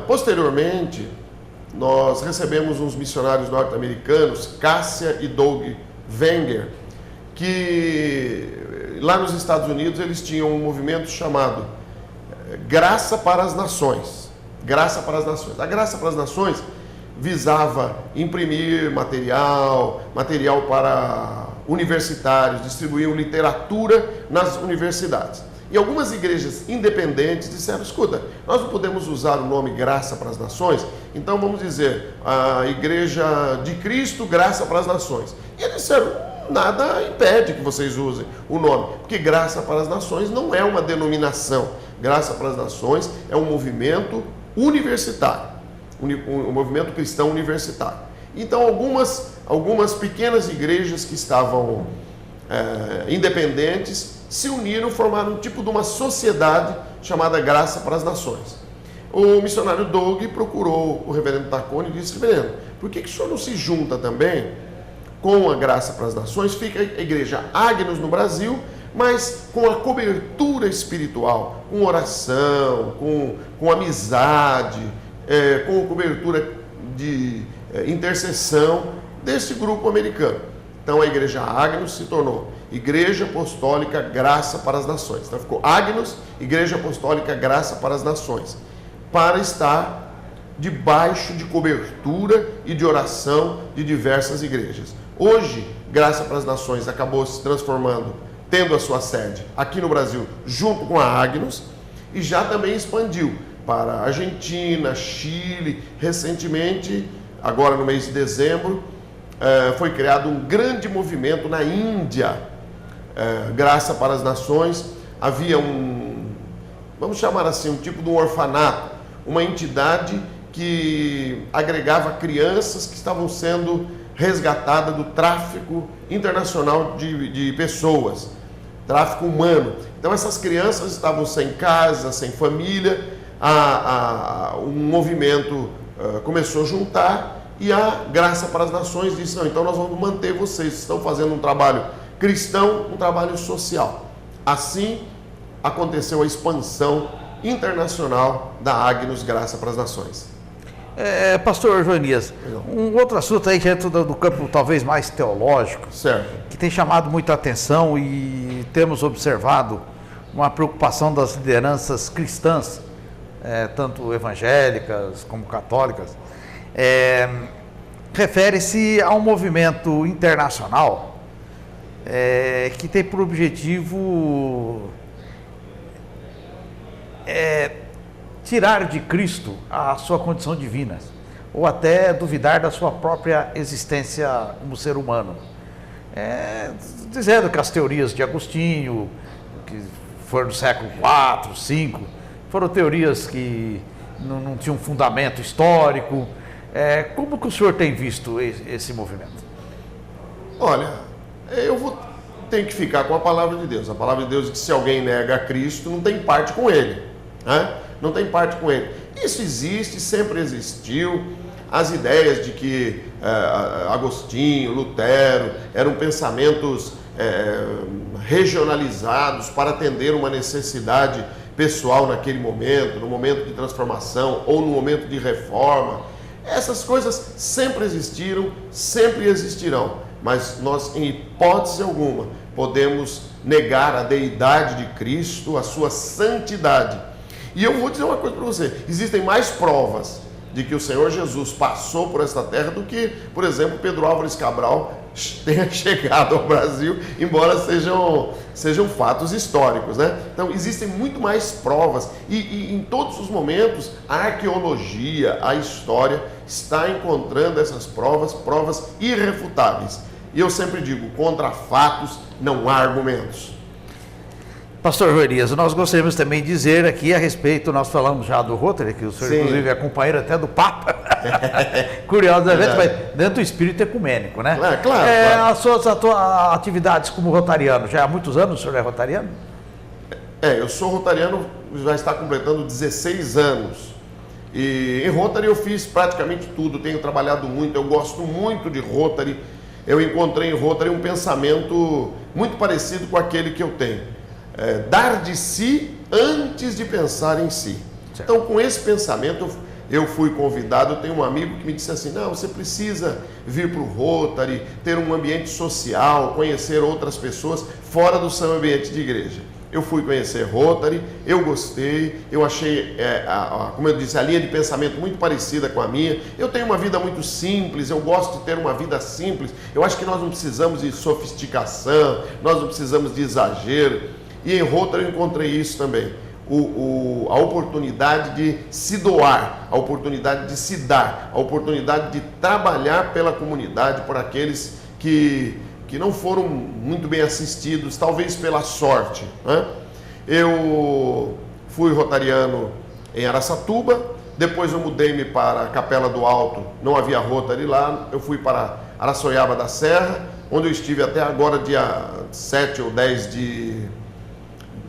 Posteriormente, nós recebemos uns missionários norte-americanos, Cássia e Doug Wenger, que lá nos Estados Unidos eles tinham um movimento chamado Graça para as Nações. Graça para as Nações. A Graça para as Nações visava imprimir material para universitários, distribuíam literatura nas universidades. E algumas igrejas independentes disseram, escuta, nós não podemos usar o nome Graça para as Nações, então vamos dizer, a Igreja de Cristo, Graça para as Nações. E eles disseram, nada impede que vocês usem o nome, porque Graça para as Nações não é uma denominação. Graça para as Nações é um movimento universitário. Um movimento cristão universitário. Então, algumas pequenas igrejas que estavam independentes se uniram, formaram um tipo de uma sociedade chamada Graça para as Nações. O missionário Doug procurou o reverendo Tacconi e disse, reverendo, por que o senhor não se junta também com a Graça para as Nações? Fica a igreja Agnus no Brasil, mas com a cobertura espiritual, com oração, com amizade, com cobertura de intercessão desse grupo americano. Então a igreja Agnus se tornou Igreja Apostólica Graça para as Nações. Então ficou Agnus, Igreja Apostólica Graça para as Nações, para estar debaixo de cobertura e de oração de diversas igrejas. Hoje, Graça para as Nações acabou se transformando, tendo a sua sede aqui no Brasil, junto com a Agnus, e já também expandiu para Argentina, Chile. Recentemente, agora no mês de dezembro, foi criado um grande movimento na Índia, Graça para as Nações. Havia vamos chamar assim, um tipo de um orfanato, uma entidade que agregava crianças que estavam sendo resgatadas do tráfico internacional de pessoas, tráfico humano. Então essas crianças estavam sem casa, sem família, um movimento começou a juntar e a Graça para as Nações disse, não, então nós vamos manter vocês, estão fazendo um trabalho cristão, um trabalho social. Assim aconteceu a expansão internacional da Agnus Graça para as Nações. Pastor Joanias, um outro assunto aí dentro do campo talvez mais teológico, certo, que tem chamado muita atenção e temos observado uma preocupação das lideranças cristãs, tanto evangélicas como católicas, refere-se a um movimento internacional que tem por objetivo tirar de Cristo a sua condição divina, ou até duvidar da sua própria existência como ser humano. Dizendo que as teorias de Agostinho, que foram do século IV, V, foram teorias que não tinham fundamento histórico. Como que o senhor tem visto esse movimento? Olha, tenho que ficar com a palavra de Deus. A palavra de Deus diz que se alguém nega a Cristo, não tem parte com ele, né? Não tem parte com ele. Isso existe, sempre existiu. As ideias de que Agostinho, Lutero eram pensamentos regionalizados para atender uma necessidade pessoal naquele momento, no momento de transformação ou no momento de reforma. Essas coisas sempre existiram, sempre existirão, mas nós, em hipótese alguma, podemos negar a deidade de Cristo, a sua santidade. E eu vou dizer uma coisa para você, existem mais provas de que o Senhor Jesus passou por esta terra do que, por exemplo, Pedro Álvares Cabral tenha chegado ao Brasil, embora sejam fatos históricos, né? Então, existem muito mais provas e em todos os momentos a arqueologia, a história está encontrando essas provas irrefutáveis. E eu sempre digo, contra fatos não há argumentos. Pastor Joanias, nós gostaríamos também de dizer aqui a respeito, nós falamos já do Rotary, que o senhor inclusive é companheiro até do Papa, curiosamente, mas dentro do espírito ecumênico, né? Claro. As suas atividades como rotariano, já há muitos anos o senhor é rotariano? Eu sou rotariano, já está completando 16 anos. E em Rotary eu fiz praticamente tudo, tenho trabalhado muito, eu gosto muito de Rotary. Eu encontrei em Rotary um pensamento muito parecido com aquele que eu tenho. Dar de si antes de pensar em si. Certo. Então, com esse pensamento, eu fui convidado. Eu tenho um amigo que me disse assim, não, você precisa vir para o Rotary, ter um ambiente social, conhecer outras pessoas fora do seu ambiente de igreja. Eu fui conhecer Rotary, eu gostei, eu achei, como eu disse, a linha de pensamento muito parecida com a minha. Eu tenho uma vida muito simples, eu gosto de ter uma vida simples. Eu acho que nós não precisamos de sofisticação, nós não precisamos de exagero. E em Rotary eu encontrei isso também, a oportunidade de se doar, a oportunidade de se dar, a oportunidade de trabalhar pela comunidade, por aqueles que não foram muito bem assistidos, talvez pela sorte, né? Eu fui rotariano em Araçatuba, depois eu mudei-me para a Capela do Alto, não havia Rotary lá, eu fui para Araçoiaba da Serra, onde eu estive até agora, dia 7 ou 10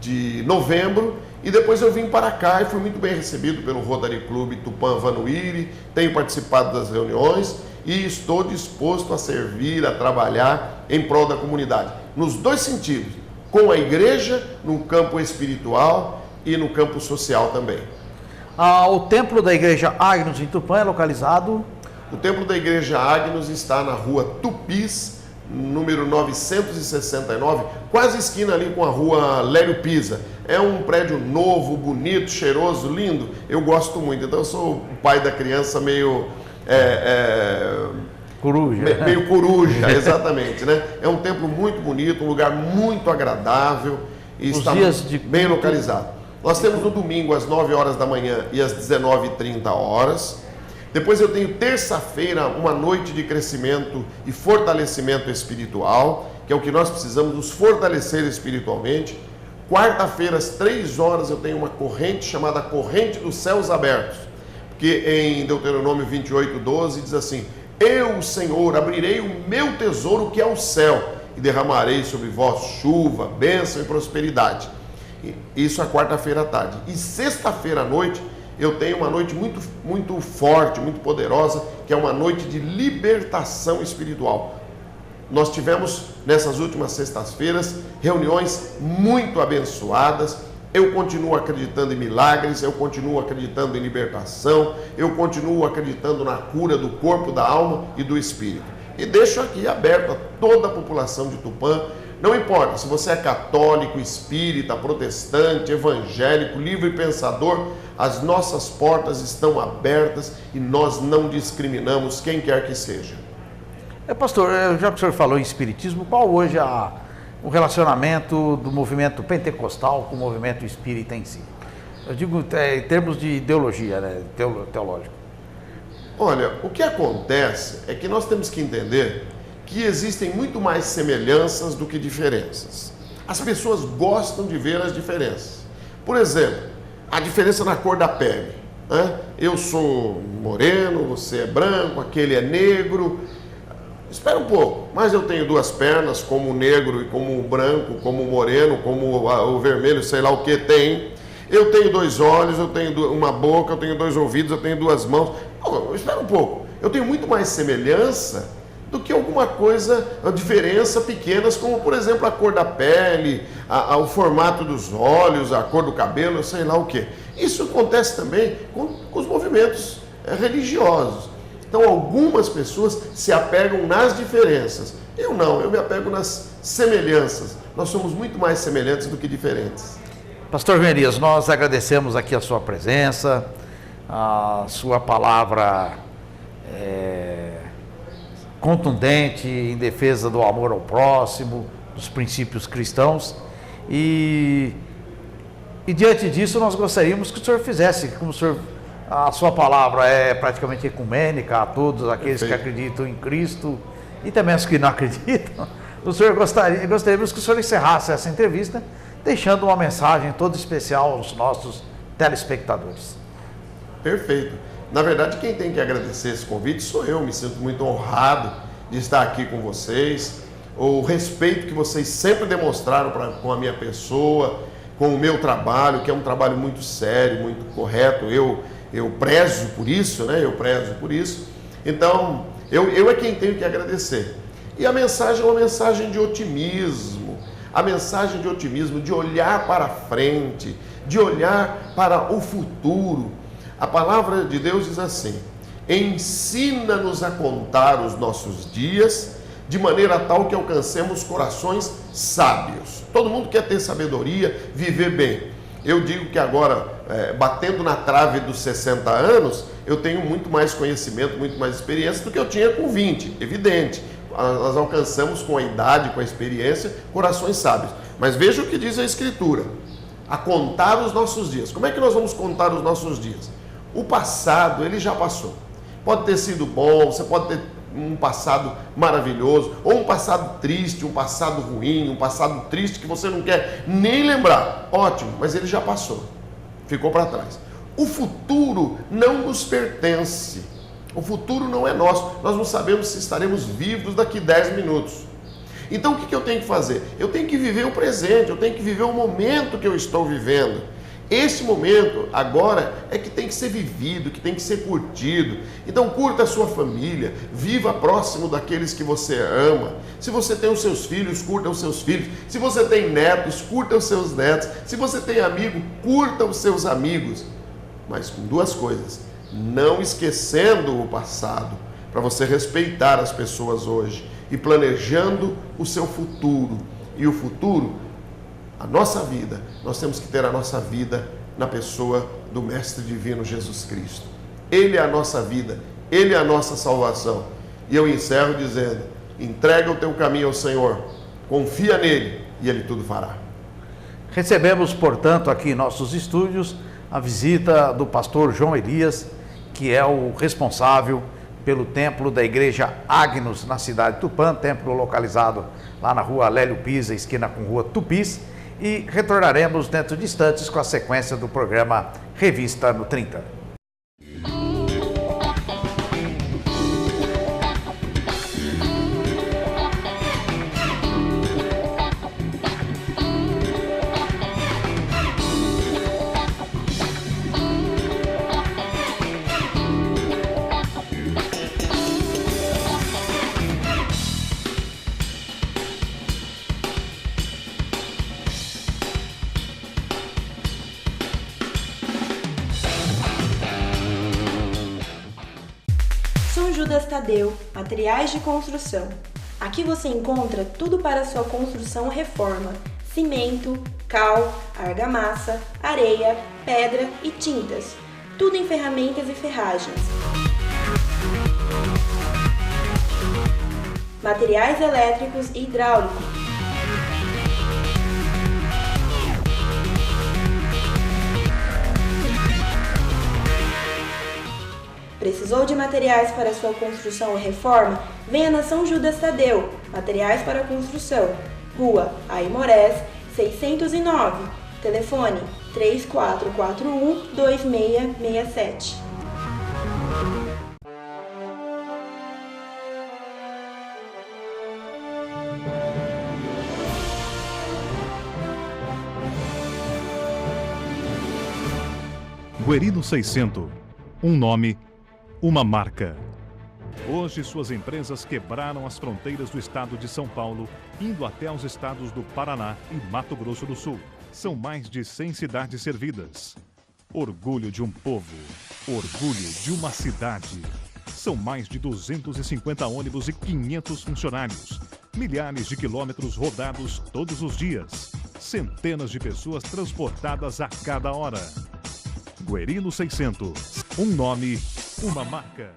de novembro, e depois eu vim para cá e fui muito bem recebido pelo Rotary Clube Tupã Vanuiri, tenho participado das reuniões e estou disposto a servir, a trabalhar em prol da comunidade, nos dois sentidos, com a igreja, no campo espiritual e no campo social também. O templo da igreja Agnus em Tupã é localizado? O templo da igreja Agnus está na rua Tupis, número 969, quase esquina ali com a rua Lélio Pisa. É um prédio novo, bonito, cheiroso, lindo. Eu gosto muito. Então eu sou o pai da criança meio... coruja. Meio coruja, exatamente, né? É um templo muito bonito, um lugar muito agradável e está bem localizado. Nós temos no domingo às 9 horas da manhã e às 19h30. Depois eu tenho terça-feira uma noite de crescimento e fortalecimento espiritual, que é o que nós precisamos nos fortalecer espiritualmente. Quarta-feira às 3 horas eu tenho uma corrente chamada Corrente dos Céus Abertos, porque em Deuteronômio 28:12 diz assim: eu, Senhor, abrirei o meu tesouro que é o céu e derramarei sobre vós chuva, bênção e prosperidade. Isso é quarta-feira à tarde. E sexta-feira à noite eu tenho uma noite muito, muito forte, muito poderosa, que é uma noite de libertação espiritual. Nós tivemos nessas últimas sextas-feiras reuniões muito abençoadas. Eu continuo acreditando em milagres, eu continuo acreditando em libertação, eu continuo acreditando na cura do corpo, da alma e do espírito. E deixo aqui aberto a toda a população de Tupã, não importa se você é católico, espírita, protestante, evangélico, livre pensador, as nossas portas estão abertas e nós não discriminamos quem quer que seja. Pastor, já que o senhor falou em espiritismo, qual hoje o relacionamento do movimento pentecostal com o movimento espírita em si? Eu digo em termos de ideologia, né, teológico. Olha, o que acontece é que nós temos que entender que existem muito mais semelhanças do que diferenças. As pessoas gostam de ver as diferenças. Por exemplo, a diferença na cor da pele, né? Eu sou moreno, você é branco, aquele é negro. Espera um pouco, mas eu tenho duas pernas, como o negro e como o branco, como o moreno, como o vermelho, sei lá o que tem. Eu tenho 2 olhos, eu tenho uma boca, eu tenho 2 ouvidos, eu tenho 2 mãos. Oh, espera um pouco, eu tenho muito mais semelhança do que alguma coisa, a diferença pequenas, como por exemplo a cor da pele, o formato dos olhos, a cor do cabelo, sei lá o que. Isso acontece também com os movimentos religiosos. Então algumas pessoas se apegam nas diferenças. Eu não, eu me apego nas semelhanças. Nós somos muito mais semelhantes do que diferentes. Pastor Merias, nós agradecemos aqui a sua presença, a sua palavra contundente em defesa do amor ao próximo, dos princípios cristãos. E diante disso nós gostaríamos que o senhor fizesse, como o senhor... A sua palavra é praticamente ecumênica a todos aqueles que acreditam em Cristo e também os que não acreditam. Gostaríamos que o senhor encerrasse essa entrevista deixando uma mensagem toda especial aos nossos telespectadores. Perfeito. Na verdade, quem tem que agradecer esse convite sou eu. Me sinto muito honrado de estar aqui com vocês. O respeito que vocês sempre demonstraram com a minha pessoa, com o meu trabalho, que é um trabalho muito sério, muito correto. Eu prezo por isso, né? Eu prezo por isso. Então, eu é quem tenho que agradecer. E a mensagem é uma mensagem de otimismo. A mensagem de otimismo, de olhar para frente, de olhar para o futuro. A palavra de Deus diz assim: ensina-nos a contar os nossos dias, de maneira tal que alcancemos corações sábios. Todo mundo quer ter sabedoria, viver bem. Eu digo que agora, batendo na trave dos 60 anos, eu tenho muito mais conhecimento, muito mais experiência do que eu tinha com 20, evidente. Nós alcançamos com a idade, com a experiência, corações sábios. Mas veja o que diz a Escritura: a contar os nossos dias. Como é que nós vamos contar os nossos dias? O passado, ele já passou. Pode ter sido bom, você pode ter um passado maravilhoso, ou um passado triste, um passado ruim, um passado triste que você não quer nem lembrar. Ótimo, mas ele já passou, ficou para trás. O futuro não nos pertence, o futuro não é nosso, nós não sabemos se estaremos vivos daqui 10 minutos. Então o que eu tenho que fazer? Eu tenho que viver o presente, eu tenho que viver o momento que eu estou vivendo. Esse momento agora é que tem que ser vivido, que tem que ser curtido. Então curta a sua família, viva próximo daqueles que você ama. Se você tem os seus filhos, curta os seus filhos. Se você tem netos, curta os seus netos. Se você tem amigo, curta os seus amigos. Mas com 2 coisas: não esquecendo o passado, para você respeitar as pessoas hoje, e planejando o seu futuro. E o futuro, a nossa vida, nós temos que ter a nossa vida na pessoa do Mestre Divino Jesus Cristo. Ele é a nossa vida, Ele é a nossa salvação. E eu encerro dizendo: entrega o teu caminho ao Senhor, confia nele e Ele tudo fará. Recebemos, portanto, aqui em nossos estúdios a visita do pastor João Elias, que é o responsável pelo templo da igreja Agnus na cidade de Tupã, templo localizado lá na rua Lélio Pisa, esquina com rua Tupis, e retornaremos dentro de instantes com a sequência do programa Revista no 30. São Judas Tadeu, materiais de construção. Aqui você encontra tudo para sua construção ou reforma: cimento, cal, argamassa, areia, pedra e tintas. Tudo em ferramentas e ferragens. Materiais elétricos e hidráulicos. Precisou de materiais para sua construção ou reforma? Venha na São Judas Tadeu, materiais para construção. Rua Aimorés, 609. Telefone 3441-2667. Guerino 600, um nome, uma marca. Hoje, suas empresas quebraram as fronteiras do estado de São Paulo, indo até os estados do Paraná e Mato Grosso do Sul. São mais de 100 cidades servidas. Orgulho de um povo, orgulho de uma cidade. São mais de 250 ônibus e 500 funcionários. Milhares de quilômetros rodados todos os dias. Centenas de pessoas transportadas a cada hora. Guerino 600, um nome, uma marca.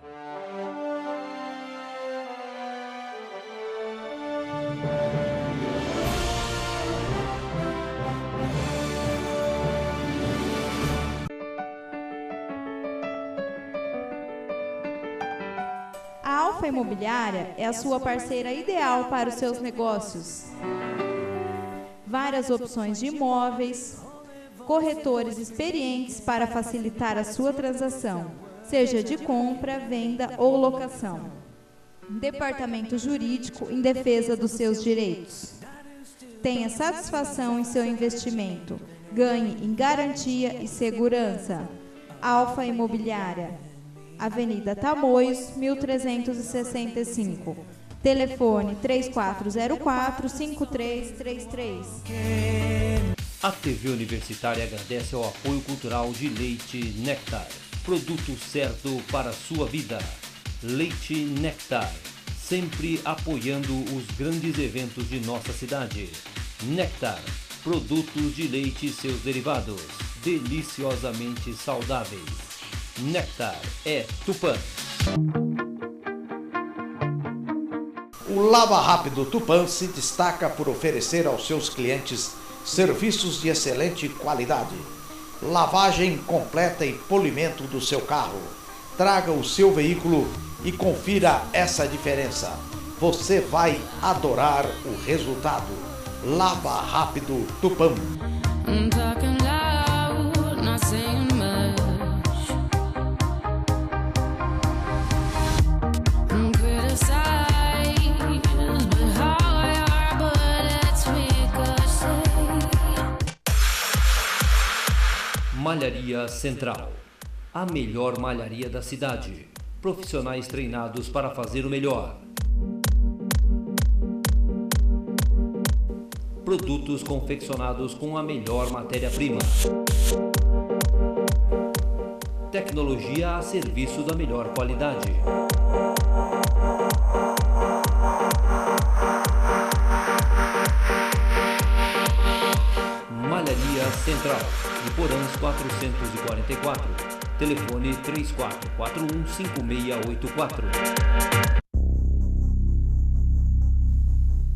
A Alfa Imobiliária é a sua parceira ideal para os seus negócios. Várias opções de imóveis, corretores experientes para facilitar a sua transação, seja de compra, venda ou locação. Departamento jurídico em defesa dos seus direitos. Tenha satisfação em seu investimento. Ganhe em garantia e segurança. Alfa Imobiliária. Avenida Tamoios, 1365. Telefone 3404-5333. A TV Universitária agradece ao apoio cultural de Leite Nectar. Produto certo para a sua vida. Leite Nectar, sempre apoiando os grandes eventos de nossa cidade. Nectar, produtos de leite e seus derivados, deliciosamente saudáveis. Nectar é Tupã. O Lava Rápido Tupã se destaca por oferecer aos seus clientes serviços de excelente qualidade. Lavagem completa e polimento do seu carro. Traga o seu veículo e confira essa diferença. Você vai adorar o resultado. Lava Rápido Tupã. Malharia Central, a melhor malharia da cidade. Profissionais treinados para fazer o melhor. Produtos confeccionados com a melhor matéria-prima. Tecnologia a serviço da melhor qualidade. Malharia Central, Iporãs 444, telefone 3441-5684.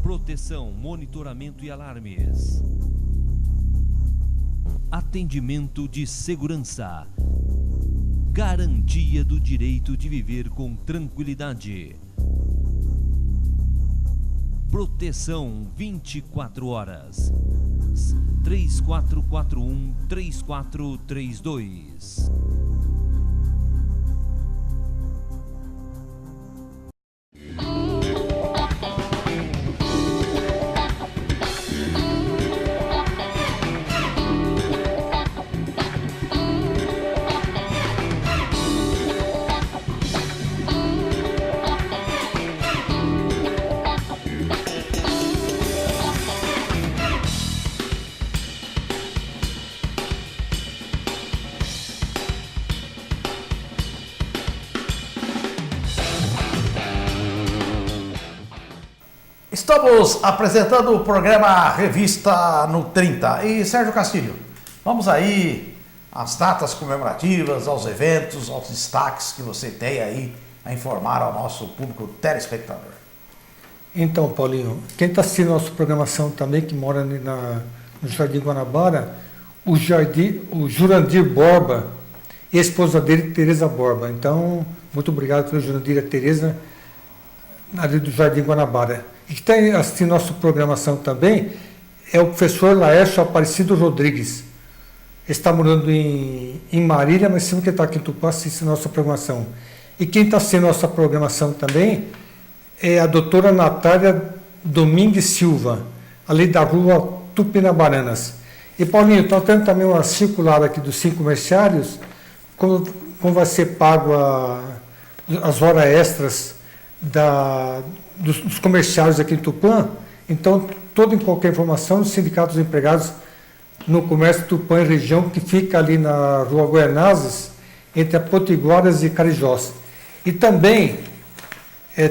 Proteção, monitoramento e alarmes. Atendimento de segurança. Garantia do direito de viver com tranquilidade. Proteção 24 horas. 3441-3432. Estamos apresentando o programa Revista no 30. E Sérgio Castilho, vamos aí às datas comemorativas, aos eventos, aos destaques que você tem aí a informar ao nosso público telespectador. Então, Paulinho, quem está assistindo a nossa programação também, que mora ali no Jardim Guanabara, o Jurandir Borba e a esposa dele, Tereza Borba. Então, muito obrigado pelo Jurandir e a Tereza, ali do Jardim Guanabara. E que está assistindo a nossa programação também é o professor Laércio Aparecido Rodrigues. Ele está morando em Marília, mas sempre que está aqui em Tupã, assiste a nossa programação. E quem está assistindo a nossa programação também é a doutora Natália Domingues Silva, ali da rua Tupinambaranas. E, Paulinho, está tendo também uma circular aqui dos 5 comerciários, como vai ser pago as horas extras dos comerciários aqui em Tupã. Então, toda e qualquer informação dos sindicatos dos empregados no comércio de Tupã e região, que fica ali na rua Guernazes, entre a Potiguaras e Carijós. E também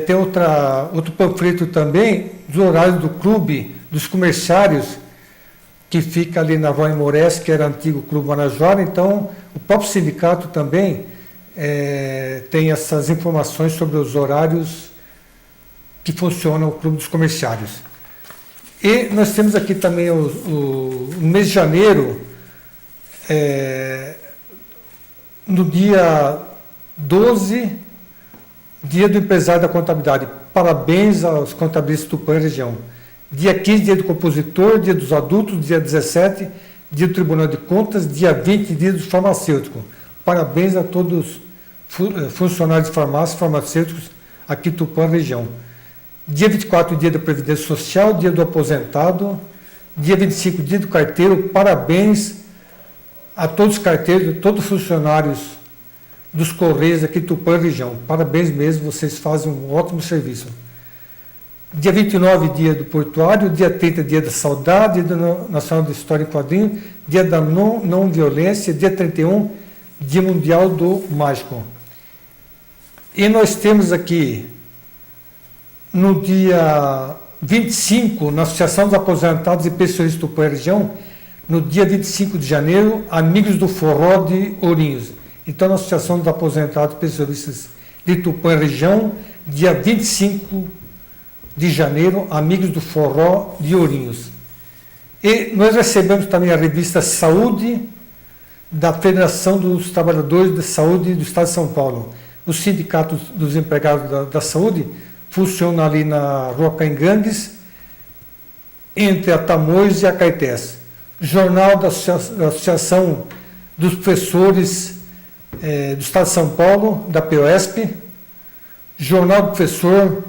tem outro panfleto também dos horários do clube dos comerciários, que fica ali na rua Imores, que era antigo Clube Guanajara. Então, o próprio sindicato também tem essas informações sobre os horários que funciona o Clube dos Comerciários. E nós temos aqui também no mês de janeiro, no dia 12, dia do empresário da contabilidade. Parabéns aos contabilistas do Tupã e região. Dia 15, dia do compositor, dia dos adultos, dia 17, dia do Tribunal de Contas, dia 20, dia do farmacêutico. Parabéns a todos os funcionários de farmácia, farmacêuticos aqui do Tupã e região. Dia 24, dia da Previdência Social, dia do aposentado, dia 25, dia do carteiro. Parabéns a todos os carteiros, todos os funcionários dos Correios aqui do Tupã e região. Parabéns mesmo, vocês fazem um ótimo serviço. Dia 29, dia do Portuário, dia 30, dia da Saudade, dia Nacional de História em Quadrinho, dia da não violência, dia 31, dia Mundial do Mágico. E nós temos aqui, no dia 25, na Associação dos Aposentados e Pensionistas do Tupã e região, no dia 25 de janeiro, Amigos do Forró de Ourinhos. Então, na Associação dos Aposentados e Pensionistas de Tupã e região, dia 25 de janeiro, Amigos do Forró de Ourinhos. E nós recebemos também a revista Saúde da Federação dos Trabalhadores de Saúde do Estado de São Paulo. O Sindicato dos Empregados da Saúde funciona ali na Rua Caingangues, entre a Tamoios e a Caetés. Jornal da Associação dos Professores do Estado de São Paulo, da POSP. Jornal do Professor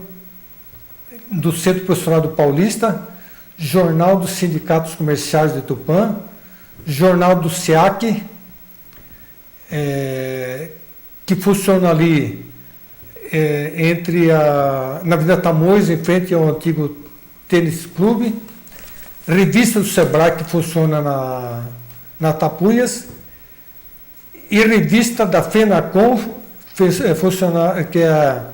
do Centro Profissional do Paulista. Jornal dos Sindicatos Comerciais de Tupã. Jornal do SEAC, que funciona ali na Avenida Tamoios, em frente ao antigo Tênis Clube. Revista do Sebrae, que funciona na Tapuias. E revista da FENACOM, que é a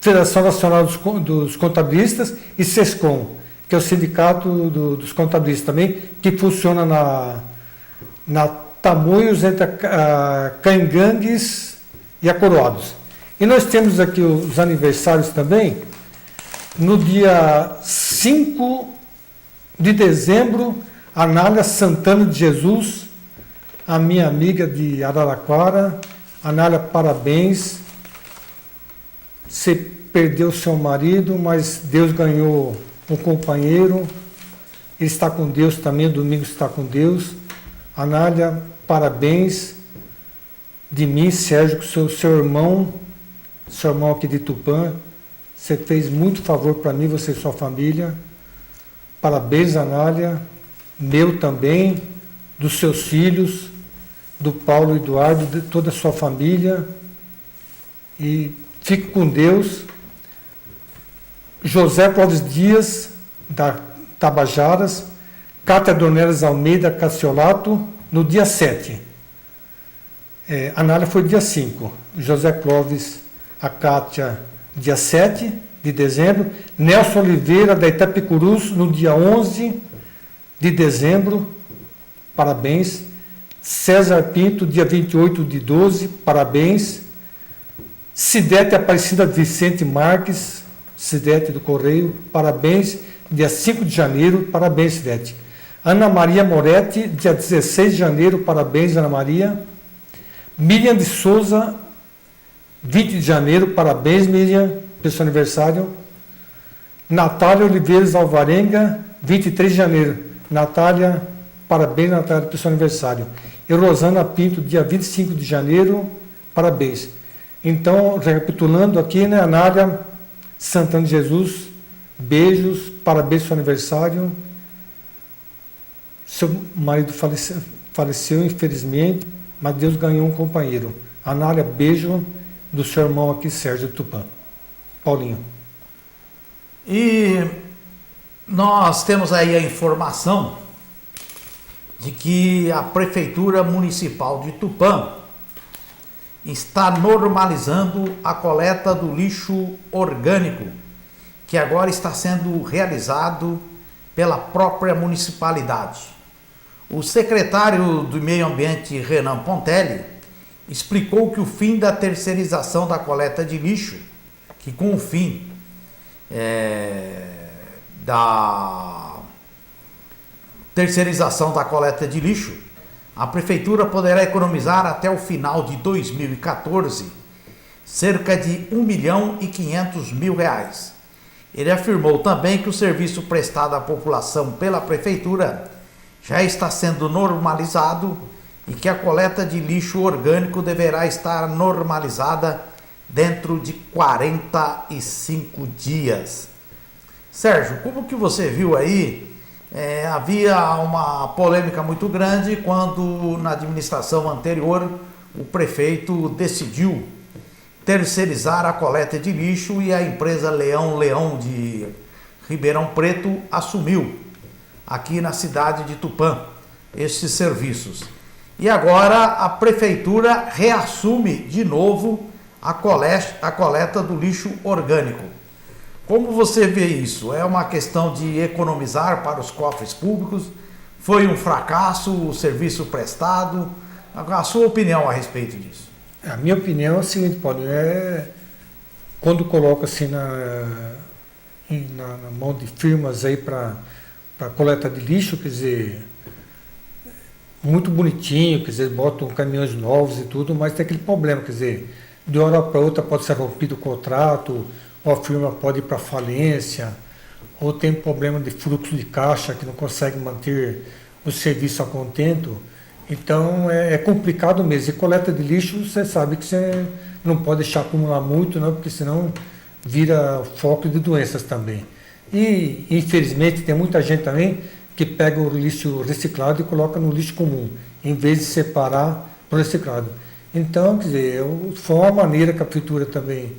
Federação Nacional dos Contabilistas, e SESCOM, que é o Sindicato dos Contabilistas também, que funciona na Tamoios, entre a Caingangues e a Coroados. E nós temos aqui os aniversários também. No dia 5 de dezembro, Anália Santana de Jesus, a minha amiga de Araraquara, Anália, parabéns. Você perdeu seu marido, mas Deus ganhou um companheiro. Ele está com Deus também, domingo está com Deus. Anália, parabéns. De mim, Sérgio, seu irmão aqui de Tupã. Você fez muito favor para mim, você e sua família. Parabéns, Anália. Meu também, dos seus filhos, do Paulo e Eduardo, de toda a sua família. E fique com Deus. José Clóvis Dias, da Tabajaras. Cátia Dornelas Almeida Cassiolato, no dia 7. Anália foi dia 5. José Clóvis, a Cátia, dia 7 de dezembro. Nelson Oliveira, da Itapicurus, no dia 11 de dezembro. Parabéns. César Pinto, dia 28 de 12. Parabéns. Cidete Aparecida Vicente Marques, Cidete do Correio. Parabéns. Dia 5 de janeiro. Parabéns, Cidete. Ana Maria Moretti, dia 16 de janeiro. Parabéns, Ana Maria. Miriam de Souza, 20 de janeiro, parabéns, Miriam, pelo seu aniversário. Natália Oliveiras Alvarenga, 23 de janeiro. Natália, parabéns, Natália, pelo seu aniversário. E Rosana Pinto, dia 25 de janeiro, parabéns. Então, recapitulando aqui, né, Anália Santana de Jesus, beijos, parabéns pelo seu aniversário. Seu marido faleceu, infelizmente, mas Deus ganhou um companheiro. Anália, beijo do seu irmão aqui, Sérgio Tupã. Paulinho. E nós temos aí a informação de que a Prefeitura Municipal de Tupã está normalizando a coleta do lixo orgânico, que agora está sendo realizado pela própria municipalidade. O secretário do Meio Ambiente, Renan Pontelli, explicou que o fim da terceirização da coleta de lixo, que com o fim da terceirização da coleta de lixo, a Prefeitura poderá economizar até o final de 2014 cerca de R$1.500.000. Ele afirmou também que o serviço prestado à população pela Prefeitura já está sendo normalizado e que a coleta de lixo orgânico deverá estar normalizada dentro de 45 dias. Sérgio, como que você viu aí? Havia uma polêmica muito grande quando na administração anterior o prefeito decidiu terceirizar a coleta de lixo e a empresa Leão de Ribeirão Preto assumiu aqui na cidade de Tupã esses serviços. E agora a prefeitura reassume de novo a coleta do lixo orgânico. Como você vê isso? É uma questão de economizar para os cofres públicos? Foi um fracasso o serviço prestado? A sua opinião a respeito disso? A minha opinião é o seguinte, Paulinho, quando coloca assim na mão de firmas aí para coleta de lixo, quer dizer, muito bonitinho, quer dizer, botam caminhões novos e tudo, mas tem aquele problema, quer dizer, de uma hora para outra pode ser rompido o contrato, ou a firma pode ir para falência, ou tem problema de fluxo de caixa que não consegue manter o serviço a contento. Então é complicado mesmo. E coleta de lixo, você sabe que você não pode deixar acumular muito, não, porque senão vira foco de doenças também. E infelizmente tem muita gente também que pega o lixo reciclado e coloca no lixo comum, em vez de separar para o reciclado. Então, quer dizer, foi uma maneira que a prefeitura também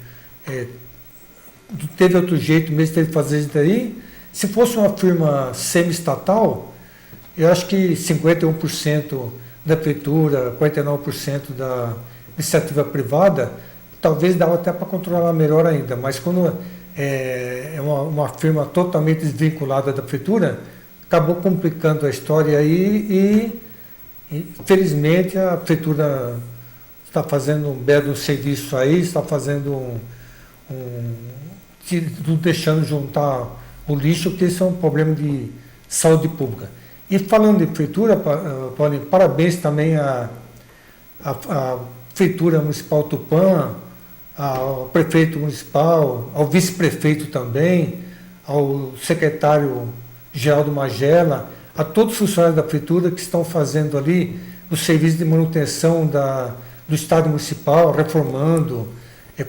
teve outro jeito mesmo, teve que fazer isso daí. Se fosse uma firma semi-estatal, eu acho que 51% da prefeitura, 49% da iniciativa privada, talvez dava até para controlar melhor ainda, mas quando é uma firma totalmente desvinculada da prefeitura, acabou complicando a história aí e felizmente a prefeitura está fazendo um belo serviço aí, está fazendo deixando juntar o lixo, porque isso é um problema de saúde pública. E falando de prefeitura, Paulinho, parabéns também à Prefeitura Municipal Tupã, ao prefeito municipal, ao vice-prefeito também, ao secretário Geraldo Magela, a todos os funcionários da prefeitura que estão fazendo ali o serviço de manutenção do Estado Municipal, reformando,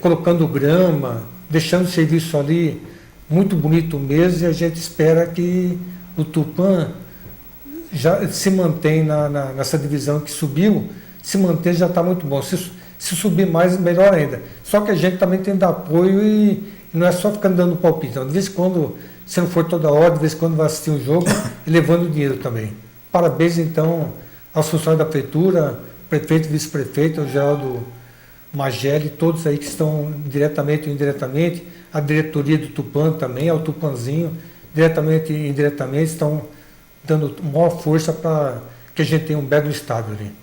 colocando grama, deixando o serviço ali muito bonito mesmo, e a gente espera que o Tupã já se mantém nessa divisão que subiu, se manter já está muito bom. Se subir mais, melhor ainda. Só que a gente também tem que dar apoio e não é só ficar dando palpite. Então, de vez em quando, se não for toda hora, de vez em quando vai assistir um jogo e levando dinheiro também. Parabéns, então, aos funcionários da prefeitura, prefeito, vice-prefeito, ao Geraldo Mageli, todos aí que estão diretamente ou indiretamente, a diretoria do Tupã também, ao Tupanzinho, diretamente e indiretamente, estão dando maior força para que a gente tenha um belo estado ali.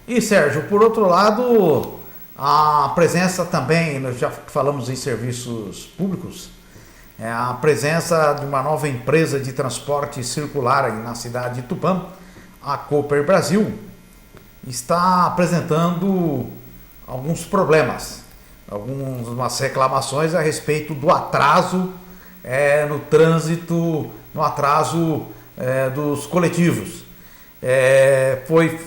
E Sérgio, por outro lado, a presença também, nós já falamos em serviços públicos, a presença de uma nova empresa de transporte circular aí na cidade de Tupã, a Cooper Brasil, está apresentando alguns problemas, algumas reclamações a respeito do atraso no trânsito, no atraso dos coletivos.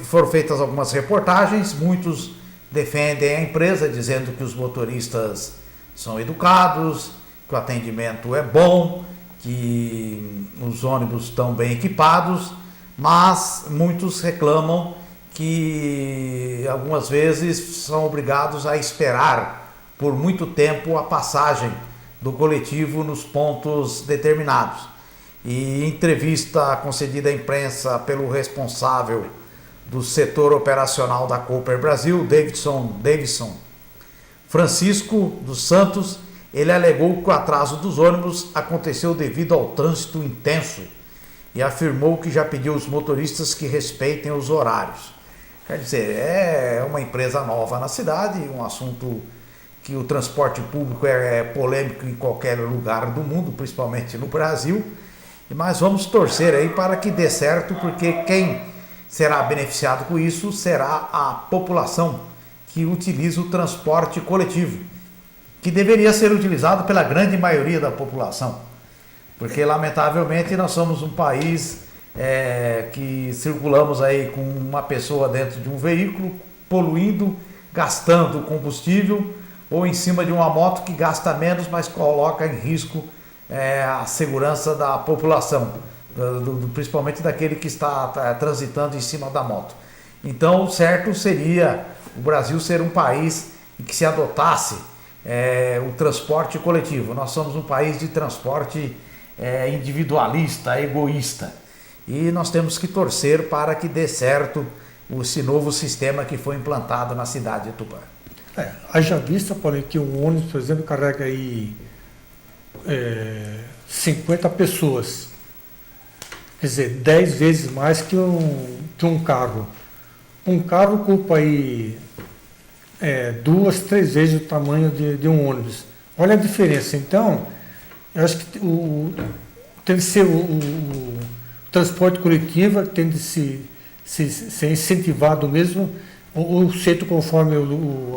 Foram feitas algumas reportagens, muitos defendem a empresa, dizendo que os motoristas são educados, que o atendimento é bom, que os ônibus estão bem equipados, mas muitos reclamam que algumas vezes são obrigados a esperar por muito tempo a passagem do coletivo nos pontos determinados. E em entrevista concedida à imprensa pelo responsável do setor operacional da Cooper Brasil, Davidson Francisco dos Santos, ele alegou que o atraso dos ônibus aconteceu devido ao trânsito intenso e afirmou que já pediu aos motoristas que respeitem os horários. Quer dizer, é uma empresa nova na cidade, um assunto que o transporte público é polêmico em qualquer lugar do mundo, principalmente no Brasil, mas vamos torcer aí para que dê certo, porque quem será beneficiado com isso será a população que utiliza o transporte coletivo, que deveria ser utilizado pela grande maioria da população, porque lamentavelmente nós somos um país que circulamos aí com uma pessoa dentro de um veículo, poluindo, gastando combustível, ou em cima de uma moto que gasta menos, mas coloca em risco a segurança da população, principalmente daquele que está transitando em cima da moto. Então, o certo seria o Brasil ser um país em que se adotasse o transporte coletivo. Nós somos um país de transporte individualista, egoísta, e nós temos que torcer para que dê certo esse novo sistema que foi implantado na cidade de Tupã. Haja vista, porém, que um ônibus, por exemplo, carrega aí 50 pessoas, quer dizer, 10 vezes mais que um carro. Um carro ocupa aí 2, 3 vezes o tamanho de um ônibus. Olha a diferença. Então, eu acho que tem que ser o transporte coletivo, tem de ser incentivado mesmo, ou feito conforme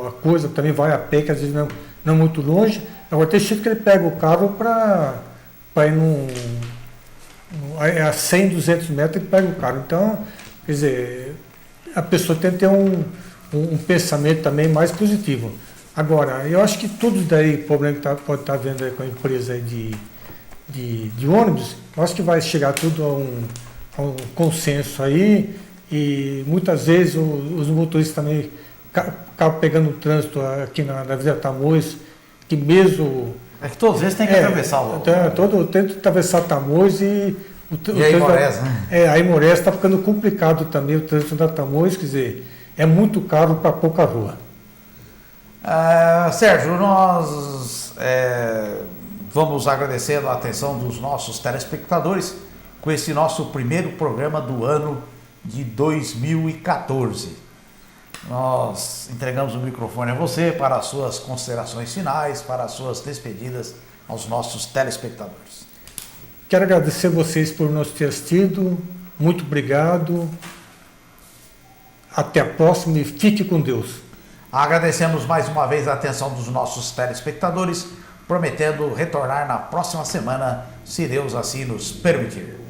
a coisa, também vai a pé, que às vezes não muito longe. Agora tem jeito que ele pega o carro para ir a 100, 200 metros, ele pega o carro. Então, quer dizer, a pessoa tem que ter um pensamento também mais positivo. Agora, eu acho que tudo daí, problema que pode estar vendo aí com a empresa aí de ônibus, eu acho que vai chegar tudo a um consenso aí, e muitas vezes os motoristas também acabam pegando o trânsito aqui na Avenida Tamoios, que mesmo... É que todos eles têm que atravessar o... Tento atravessar Tamoios e a Aimorés, né? A Aimorés está ficando complicado também, o trânsito da Tamoios, quer dizer, é muito caro para pouca rua. Sérgio, nós vamos agradecendo a atenção dos nossos telespectadores com esse nosso primeiro programa do ano de 2014. Nós entregamos o microfone a você para as suas considerações finais, para as suas despedidas aos nossos telespectadores. Quero agradecer vocês por nos ter assistido. Muito obrigado. Até a próxima e fique com Deus. Agradecemos mais uma vez a atenção dos nossos telespectadores, prometendo retornar na próxima semana, se Deus assim nos permitir.